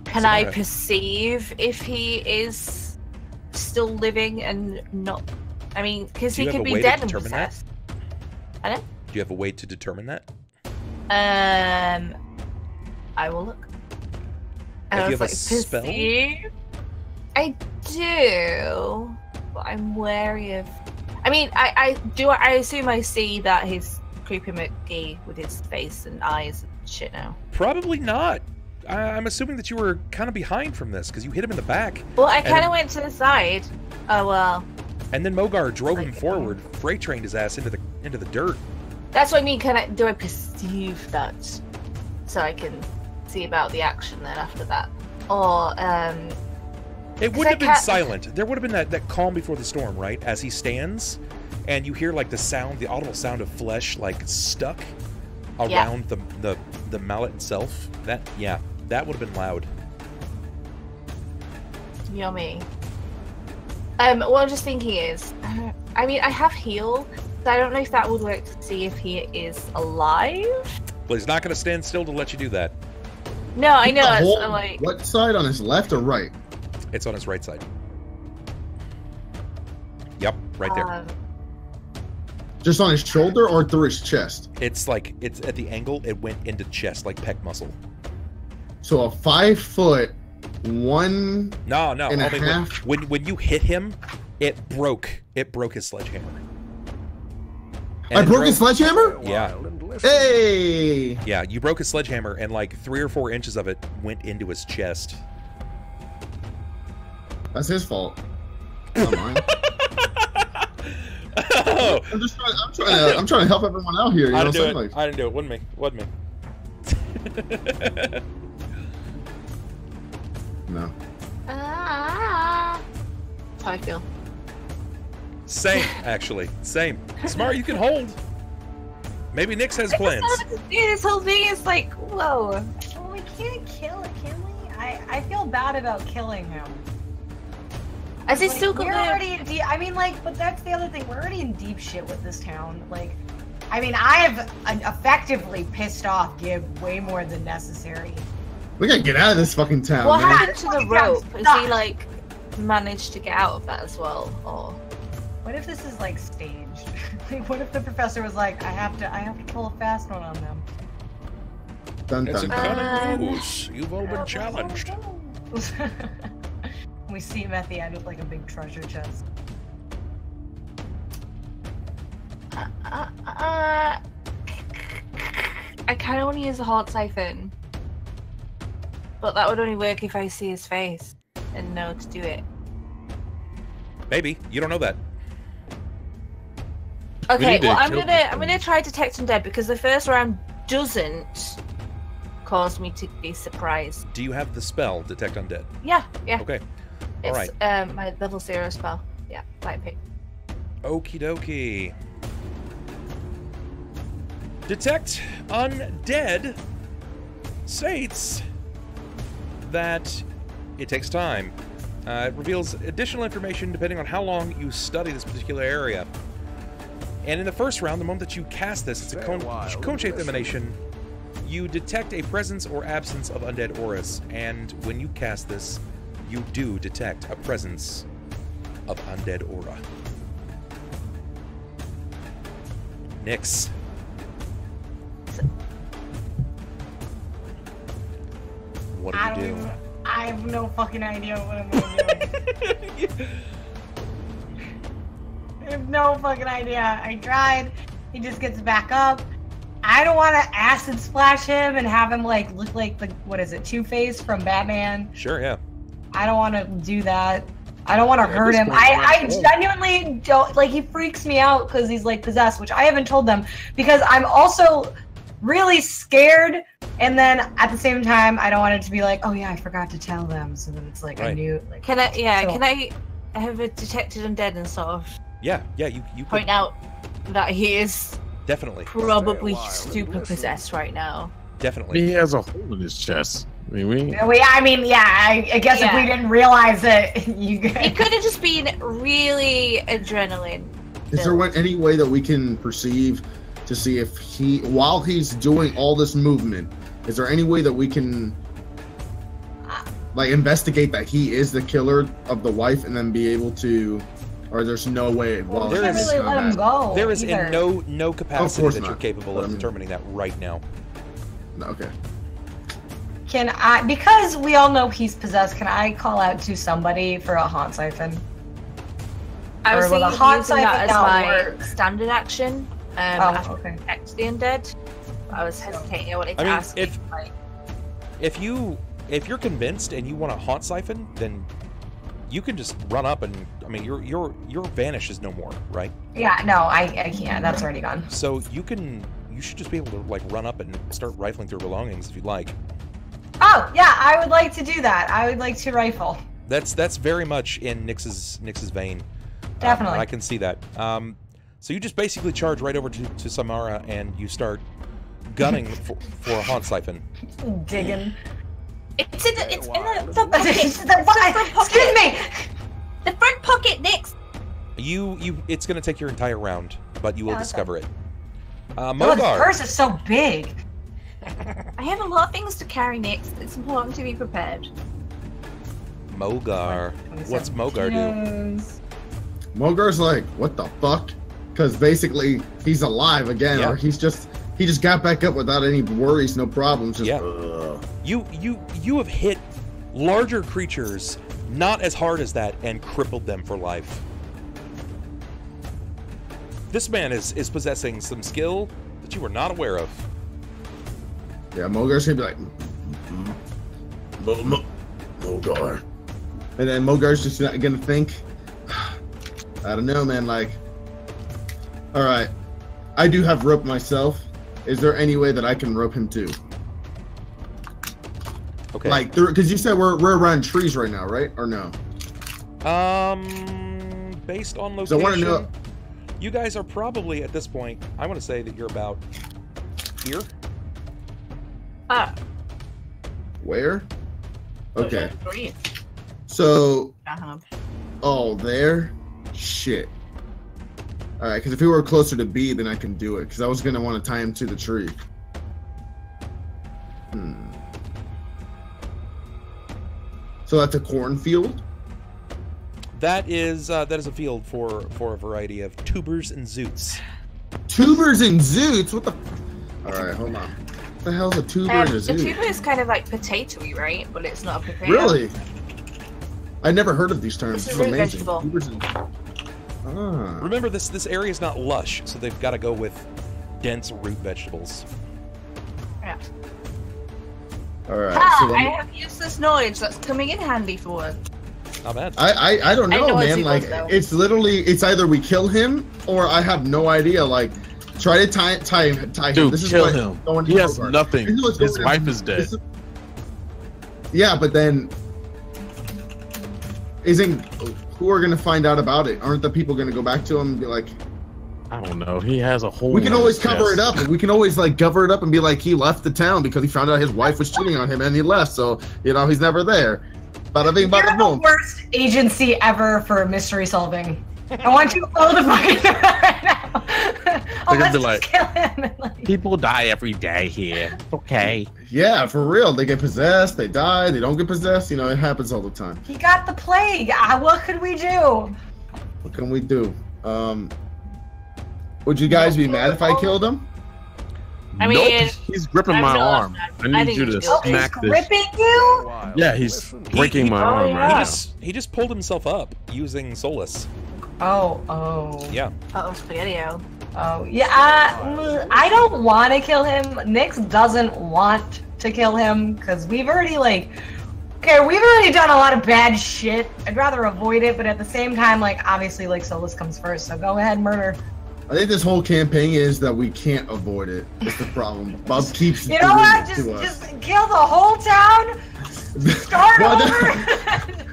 Can I Symarra. perceive if he is still living and not? I mean, because Do he you have could a be way to dead and determine that? possessed. I don't. Do you have a way to determine that? I will look. If you I have was a spell? perceive? I do, but I'm wary of. I mean, I do. I assume I see that he's creepy McGee with his face and eyes and shit now. Probably not. I'm assuming that you were kind of behind from this because you hit him in the back. Well, I And- kind of went to the side. Oh well. And then Mogar drove him Like, forward, freight trained his ass into the dirt. That's what I mean. Do I perceive that, so I can see about the action then after that, or It wouldn't I have been can't- silent. There would have been that calm before the storm, right? As he stands, and you hear like the audible sound of flesh like stuck around the mallet itself. That would have been loud. Yummy. What I'm just thinking is, I mean, I have heal, so I don't know if that would work to see if he is alive. Well, he's not going to stand still to let you do that. No, I know. The It's whole- like what side, on his left or right? It's on his right side. Yep, right there. Just on his shoulder or through his chest? It's at the angle. It went into chest, like pec muscle. So a 5 foot, 1 No, and a I mean, half. when you hit him, it broke his sledgehammer. I broke his sledgehammer? Yeah. While and listen. Hey! Yeah, you broke his sledgehammer, and like 3 or 4 inches of it went into his chest. That's his fault. Not mine. Oh, I'm trying to help everyone out here. You know I what didn't I'm do saying? it. Like, I didn't do it. Wasn't me. no. that's how I feel. Same, actually. Same. Smart, you can hold. Maybe Nyx has plans. This whole thing is like, whoa. Well, we can't kill it, can we? I feel bad about killing him. As he's Like, still we're gonna. already in deep. I mean, like, but that's the other thing. We're already in deep shit with this town. Like, I mean, I have effectively pissed off Gib way more than necessary. We gotta get out of this fucking town, What man. happened to the Fucking rope? town's Has he nuts. like managed to get out of that as well, or? What if this is like staged? Like, what if the professor was like, I have to pull a fast one on them? Dun, It's dun, a dun. kind of news. You've all been challenged. We see him at the end with like a big treasure chest. I kind of want to use a heart siphon, but that would only work if I see his face and know to do it. Maybe. You don't know that. Okay, need to well I'm kill gonna people. try detect undead because the first round doesn't caused me to be surprised. Do you have the spell Detect Undead? Yeah. Okay. It's Alright. my level 0 spell. Yeah, light pick. Okie dokie. Detect Undead states that it takes time. It reveals additional information depending on how long you study this particular area. And in the first round, the moment that you cast this, it's a cone-shaped emanation. You detect a presence or absence of undead auras, and when you cast this, you do detect a presence of undead aura. Nyx. What do you do? I have no fucking idea what I'm gonna do. I have no fucking idea. I tried. He just gets back up. I don't want to acid splash him and have him like look like the what is it, Two-Face from Batman. Sure, yeah. I don't want to do that. I don't want to hurt him. I genuinely don't like. He freaks me out because he's like possessed, which I haven't told them because I'm also really scared. And then at the same time, I don't want it to be like, oh yeah, I forgot to tell them. So then it's like I knew. Like, can I have a detected undead and sort of yeah, you point out that he is definitely probably super possessed right now. Definitely. He has a hole in his chest. I mean, I guess if we didn't realize it, you guys... It could have just been really adrenaline. Is there any way that we can perceive to see if he, while he's doing all this movement, is there any way that we can like investigate that he is the killer of the wife and then be able to, or there's no way? Well, there is really let him go. There is in no capacity that you're capable of determining that right now. Okay. Can I, because we all know he's possessed, can I call out to somebody for a haunt siphon? I was thinking a haunt using that as my work? Standard action. After protect the undead. I was hesitating. I wanted to ask if you're convinced and you want to haunt siphon, then you can just run up and your vanish is no more, right? Yeah, no, I can't. That's already gone. So you should just be able to like run up and start rifling through belongings if you'd like. Oh yeah, I would like to do that. I would like to rifle. That's very much in Nyx's vein. Definitely. I can see that. So you just basically charge right over to Symarra and you start gunning for a haunt siphon. Digging. It's in the front pocket. Excuse me. The front pocket, Nyx. It's gonna take your entire round, but you will discover it. Mogar. This purse is so big. I have a lot of things to carry, Nyx. It's important to be prepared. Mogar. What's Mogar do? Mogar's like, what the fuck? Because basically he's alive again, or he just got back up without any worries, no problems. Just, You have hit larger creatures not as hard as that and crippled them for life. This man is possessing some skill that you were not aware of. Yeah, Mogar's gonna be like, Mogar. And then Mogar's just not gonna think, I don't know, man, like, all right, I do have rope myself. Is there any way that I can rope him too? Okay. Like, because you said we're around trees right now, right? Or no? Based on location, so I want to know. You guys are probably at this point. I want to say that you're about here. Where? Okay. So. Oh, there. Shit. All right, because if we were closer to B, then I can do it. Because I was gonna want to tie him to the tree. So that's a cornfield. That is a field for a variety of tubers and zoots. Tubers and zoots? What the? All right, hold on. What the hell's a tuber and a zoot? The tuber is kind of like potato-y, right? But it's not a potato. Really? I never heard of these terms. It's This a is root amazing. vegetable. Tubers and... Remember, this area is not lush, so they've got to go with dense root vegetables. Yeah. All right. So I have useless knowledge that's coming in handy for once. Not bad. I don't know, man. Like, it's literally, it's either we kill him or I have no idea. Like, Try to tie him. Dude, This is kill what him. going He to has Mogar. nothing. This is what's His going wife to- is dead. Yeah, but then who are gonna find out about it? Aren't the people gonna go back to him and be like, I don't know. He has a whole. we can always cover it up. We can always like cover it up and be like, he left the town because he found out his wife was cheating on him and he left. So he's never there. Bada bing, bada You're the boom. worst agency ever for mystery solving. I want you all to fucking do it right now. gonna Let's be just like, kill him. And, like, People die every day here. Okay. Yeah, for real. They get possessed. They die. They don't get possessed. It happens all the time. he got the plague. What could we do? What can we do? Would you guys be mad if I killed him? I mean, Nope. He's gripping I'm my not arm. mad. I I need think you you to should kill him. He's smack this. gripping you? Yeah, he's breaking my arm yeah. right now. He just pulled himself up using Solis. Oh. Yeah. Uh-oh, Spaghetti-O. Oh, yeah. I don't want to kill him. Nyx doesn't want to kill him because we've already done a lot of bad shit. I'd rather avoid it, but at the same time, obviously, Solis comes first. So go ahead, murder. I think this whole campaign is that we can't avoid it. It's the problem. Bob keeps You know doing what? it to us. Just kill the whole town. Start Well, over.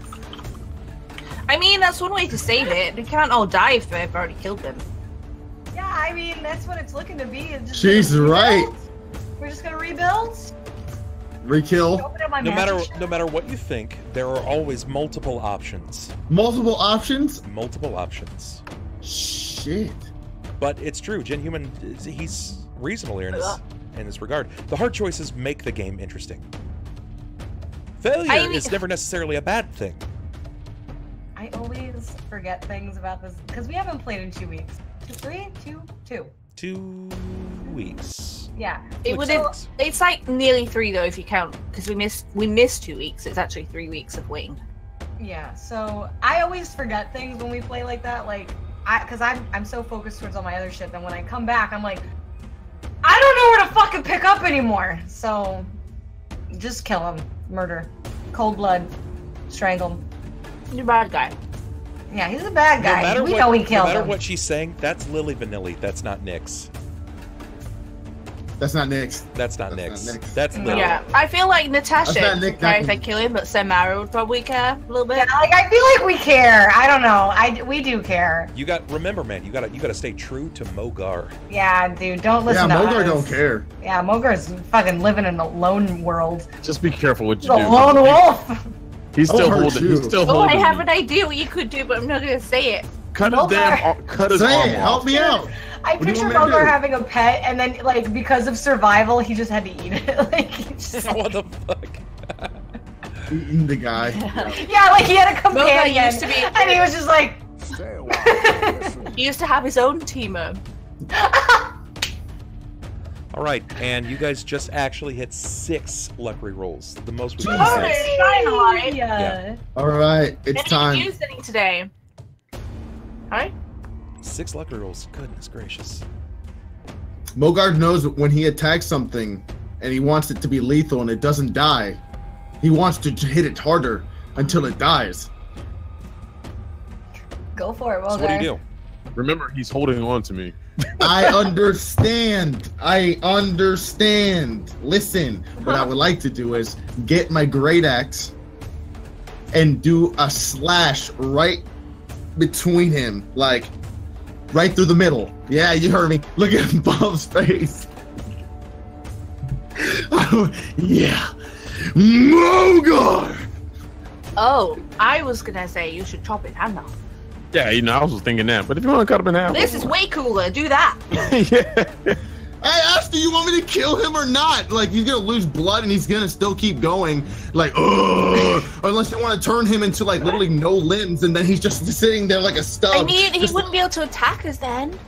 I mean, that's one way to save it. They can't all die if they've already killed them. Yeah, I mean that's what it's looking to be. It's just She's gonna right. rebuild. We're just gonna rebuild. Re-kill. Open up my No magic shop. matter what you think, there are always multiple options. Multiple options? Multiple options. Shit. But it's true. Gen Human, he's reasonable here in this regard. The hard choices make the game interesting. Failure is never necessarily a bad thing. I always forget things about this because we haven't played in 2 weeks. 2. 2 weeks. Yeah. It's like nearly 3 though if you count because we missed 2 weeks. It's actually 3 weeks of waiting. Yeah. So I always forget things when we play like that. Because I'm so focused towards all my other shit that when I come back, I'm like, I don't know where to fucking pick up anymore. So just kill him. Murder. Cold blood. Strangle him. You're a bad guy. Yeah, he's a bad guy. We know he killed No matter him. what she's saying, that's LillyVinnily. That's not Nyx. That's not Nyx. That's not Nyx. That's Lily. Yeah, I feel like Natasha That's not would Nick, care if that- they kill him, but Symarra would probably care a little bit. Yeah, I feel like we care. I don't know. We do care. Remember, man, you gotta stay true to Mogar. Yeah, dude, don't listen Yeah, to Mogar us. don't care. Yeah, Mogar's fucking living in a lone world. Just be careful what He's you a do. lone wolf. He's still hurt holding. you. He's still Oh, I holding. have me. an idea what you could do, but I'm not gonna say it. Cut his cut his Say arm it. off. Help me out. I What do you picture want me to Mogar do? having a pet, and then because of survival, he just had to eat it. He just, What the fuck? Eating the guy. yeah, he had a companion, used to be- and he was just like, Stay a while. Listen. He used to have his own teamer. All right, and you guys just actually hit 6 luck rolls. The most we've Oh, done. it's shine a light. Yeah. All right, it's Didn't time. use any today. Alright? 6 luck rolls. Goodness gracious. Mogar knows when he attacks something and he wants it to be lethal and it doesn't die, he wants to hit it harder until it dies. go for it, Mogar. So what do you do? Remember, he's holding on to me. I understand. I understand. Listen, what I would like to do is get my great axe and do a slash right between him, like right through the middle. Yeah, you heard me. Look at Bob's face. Yeah. Mogar! Oh, I was gonna say you should chop it hand off. Yeah, I was thinking that. But if you want to cut him in half, This is way cooler. Do that. yeah. I asked, do you want me to kill him or not? Like, he's gonna lose blood and he's gonna still keep going. Like, ugh. Unless you want to turn him into, like, literally no limbs and then he's just sitting there like a stub. I mean, he Just- wouldn't be able to attack us then.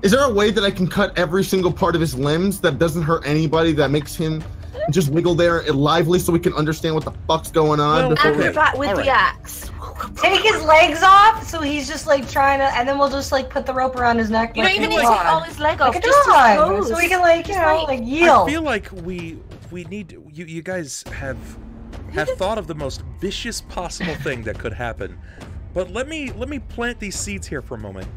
Is there a way that I can cut every single part of his limbs that doesn't hurt anybody, that makes him just wiggle there lively so we can understand what the fuck's going on? Well, before we- Acrobat with Alright. the axe. Take his legs off, so he's just trying to, and then we'll just put the rope around his neck. You don't even need to a take all dog. his leg off. Like a Just his dog, toes. so we can yield. I feel like we need you guys have thought of the most vicious possible thing that could happen. But let me plant these seeds here for a moment.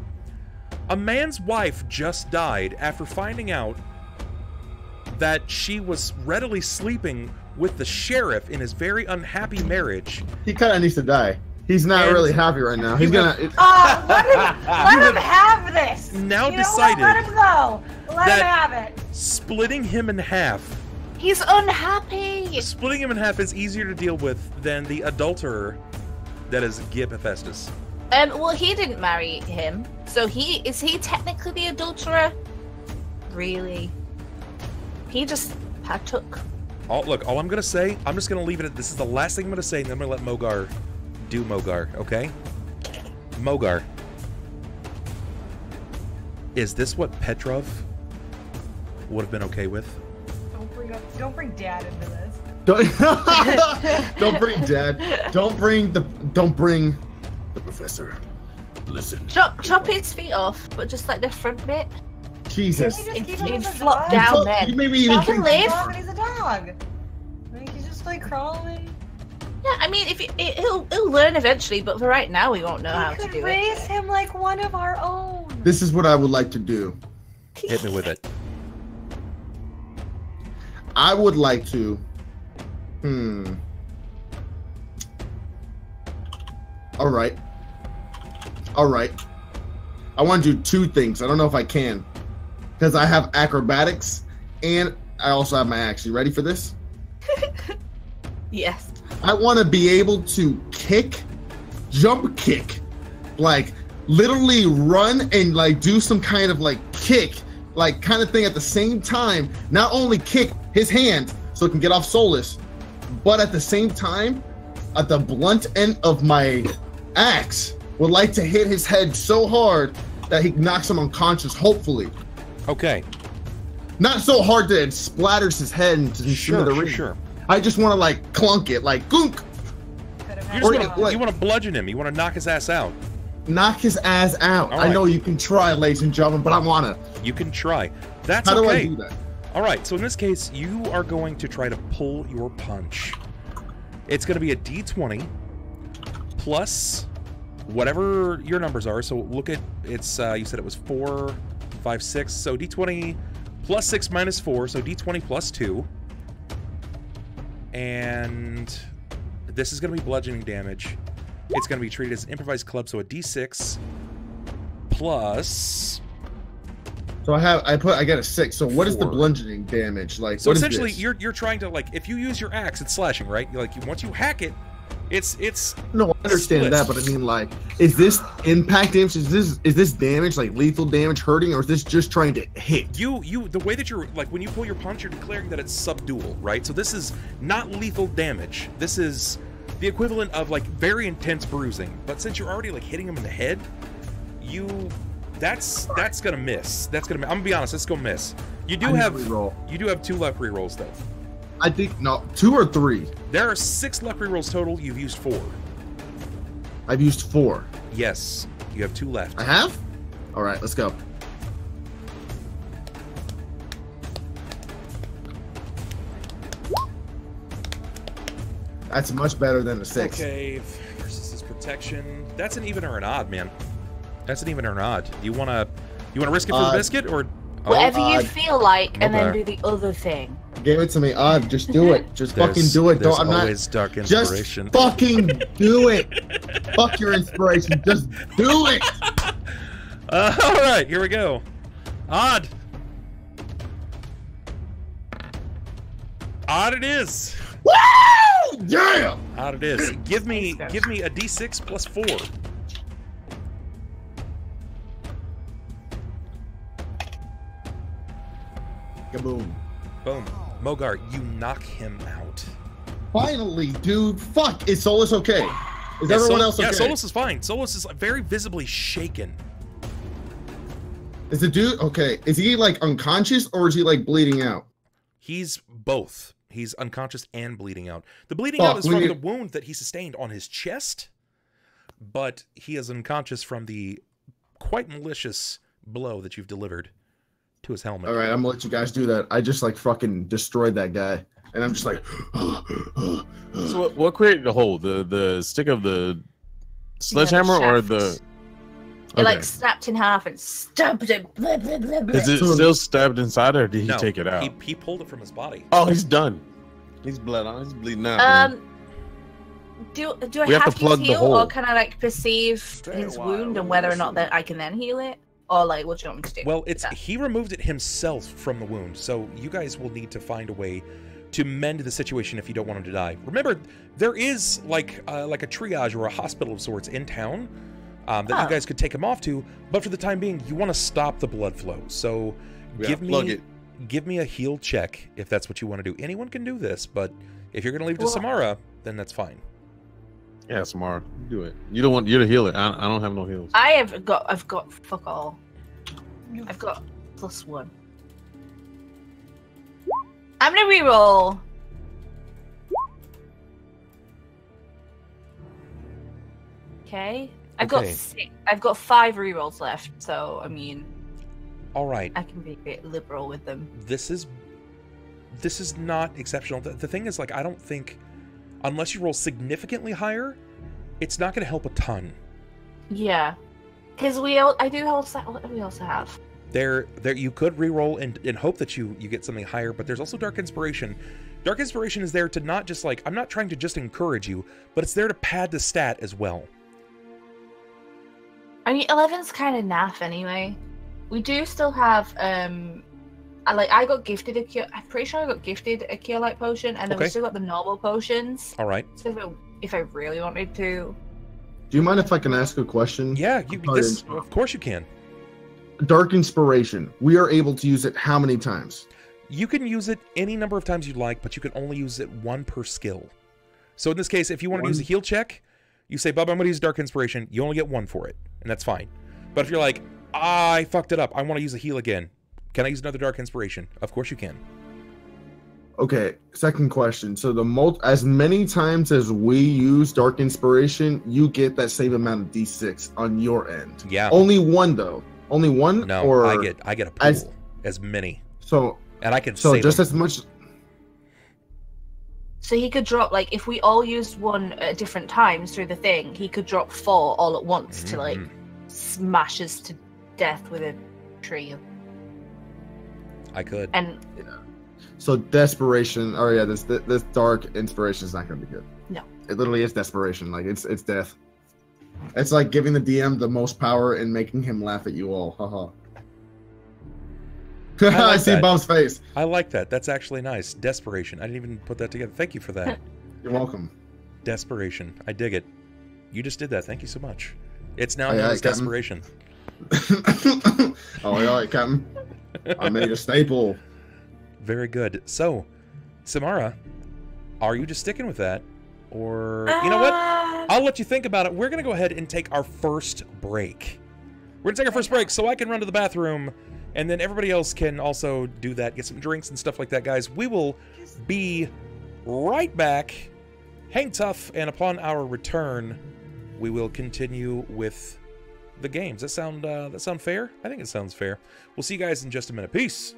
A man's wife just died after finding out that she was readily sleeping with the sheriff in his very unhappy marriage. He kind of needs to die. He's not really happy right now. He's gonna. Let him have this. Now you decided. Let him go. Let him have it. Splitting him in half. He's unhappy. Splitting him in half is easier to deal with than the adulterer that is Gib Hephaestus. Well, he didn't marry him, so is he technically the adulterer? Really? He just partook. Look, all I'm gonna say, I'm just gonna leave it at this is the last thing I'm gonna say, and then I'm gonna let Mogar do Mogar, okay? Mogar. Is this what Petrov would have been okay with? Don't bring Dad into this. Don't bring Dad. Don't bring the professor. Listen. Chop his feet off, but just like the front bit. Jesus. He'd flop down there. You maybe even can live. He's a dog. Like, he's just like crawling. Yeah, I mean, he'll learn eventually, but for right now, we won't know how to do it. We could raise him like one of our own. This is what I would like to do. Hit me with it. I would like to. All right. I want to do two things. I don't know if I can, because I have acrobatics and I also have my axe. You ready for this? Yes. I want to be able to jump kick, like literally run and like do some kind of like kick, like kind of thing at the same time. Not only kick his hand so it can get off Solis, but at the same time, at the blunt end of my axe, would like to hit his head so hard that he knocks him unconscious, hopefully. Okay. Not so hard that it splatters his head into the ring. Sure. I just want to like clunk it, like gunk. You want to bludgeon him. You want to knock his ass out. Knock his ass out. All right. I know you can try, ladies and gentlemen, but I want to. You can try. That's How okay. do I do that? All right, so in this case, you are going to try to pull your punch. It's going to be a d20 plus whatever your numbers are. So look at, it's, you said it was 4, 5, 6. So d20 plus 6 minus 4, so d20 plus 2. And this is going to be bludgeoning damage. It's going to be treated as an improvised club, so a d6 plus... So I got a 6. So what is the 4. bludgeoning damage? Like, so what essentially, is this? you're trying to, like, if you use your axe, it's slashing, right? Like, once you hack it, it's No, I understand split. that, but I mean, like, is this impact damage? Is this damage, like lethal damage, hurting, or is this just trying to hit? The way that you're, like, when you pull your punch, you're declaring that it's subdual, right? So this is not lethal damage. This is the equivalent of, like, very intense bruising. But since you're already, like, hitting him in the head, that's gonna miss. I'm gonna be honest, that's gonna miss. You do have 2 luck rerolls though. I think no, 2 or 3. There are 6 luck rerolls total. You've used 4. I've used 4. Yes, you have 2 left. I have? All right, let's go. That's much better than a 6. Okay, versus his protection. That's an even or an odd, man. That's an even or an odd. Do you wanna risk it for the biscuit or whatever you feel like, and then Okay. do the other thing. Give it to me, Odd. Just do it. Just fucking do it. There's I'm not. always dark Just inspiration. fucking do it. Fuck your inspiration. Just do it. All right, here we go. Odd. Odd it is. Woo! Yeah. Odd it is. Give me a d6 plus 4. Kaboom. Boom. Mogar, you knock him out. Finally, dude. Fuck. Is Solis okay? Is Yeah, everyone else okay? Yeah, Solis is fine. Solis is very visibly shaken. Is the dude okay? Is he like unconscious or is he like bleeding out? He's both. He's unconscious and bleeding out. The bleeding out is from the wound that he sustained on his chest, but he is unconscious from the quite malicious blow that you've delivered to his helmet. All right, I'm gonna let you guys do that. I just like fucking destroyed that guy, and I'm just like. So what created the hole? The stick of the sledgehammer or the? It like snapped in half and stabbed him. Is it still stabbed inside, or did he No, take it out? He pulled it from his body. Oh, he's done. He's bled on. He's bleeding out. Man. Do I have to plug the heal, hole. or can I like perceive his wound and whether or not that I can then heal it, or like what do you want me to do? Well, he removed it himself from the wound, so you guys will need to find a way to mend the situation if you don't want him to die. Remember, there is like a triage or a hospital of sorts in town that you guys could take him off to, but for the time being, you want to stop the blood flow. So give me a heal check if that's what you want to do. Anyone can do this, but if you're going to leave it to Symarra, then that's fine. Yeah, Symarra, do it. You don't want, you're the healer. I don't have no heals. I've got fuck all. I've got +1. I'm gonna reroll. Okay. I've got 6. I've got 5 rerolls left, so I mean. All right. I can be a bit liberal with them. This is not exceptional. The thing is, like, I don't think, unless you roll significantly higher, it's not going to help a ton. Yeah, because I do also. What do we also have? There, you could reroll and hope that you get something higher, but there's also Dark Inspiration. Dark Inspiration is there to not just like, I'm not trying to just encourage you, but it's there to pad the stat as well. I mean, 11's kind of naff anyway. We do still have I got gifted a cure. I'm pretty sure I got gifted a cure light potion, and then we still got the normal potions. All right. So if I really wanted to. Do you mind if I can ask a question? Yeah, of course you can. Dark Inspiration. We are able to use it how many times? You can use it any number of times you'd like, but you can only use it 1 per skill. So in this case, if you want to use a heal check, you say, Bubba, I'm going to use Dark Inspiration. You only get 1 for it, and that's fine. But if you're like, I fucked it up, I want to use a heal again, can I use another Dark Inspiration? Of course you can. Okay, second question. So as many times as we use Dark Inspiration, you get that same amount of D6 on your end. Yeah. Only 1 though. Only 1? No, or I get a pool as many. So and I can so save just them. as much. So he could drop, like, if we all used 1 at different times through the thing, he could drop 4 all at once to like smash us to death with a tree. I could. And so desperation. Oh yeah, this Dark Inspiration is not going to be good. No. It literally is desperation. Like it's death. It's like giving the DM the most power and making him laugh at you all. Haha. I see Bob's face. I like that. That's actually nice. Desperation. I didn't even put that together. Thank you for that. You're welcome. Desperation. I dig it. You just did that. Thank you so much. It's now known as Desperation. Oh, yeah, Captain. I made a staple. Very good. So, Symarra, are you just sticking with that? Or, you know what? I'll let you think about it. We're going to go ahead and take our first break. We're going to take our first break so I can run to the bathroom, and then everybody else can also do that, get some drinks and stuff like that, guys. We will be right back. Hang tough, and upon our return, we will continue with the games. That sound fair? I think it sounds fair. We'll see you guys in just a minute. Peace.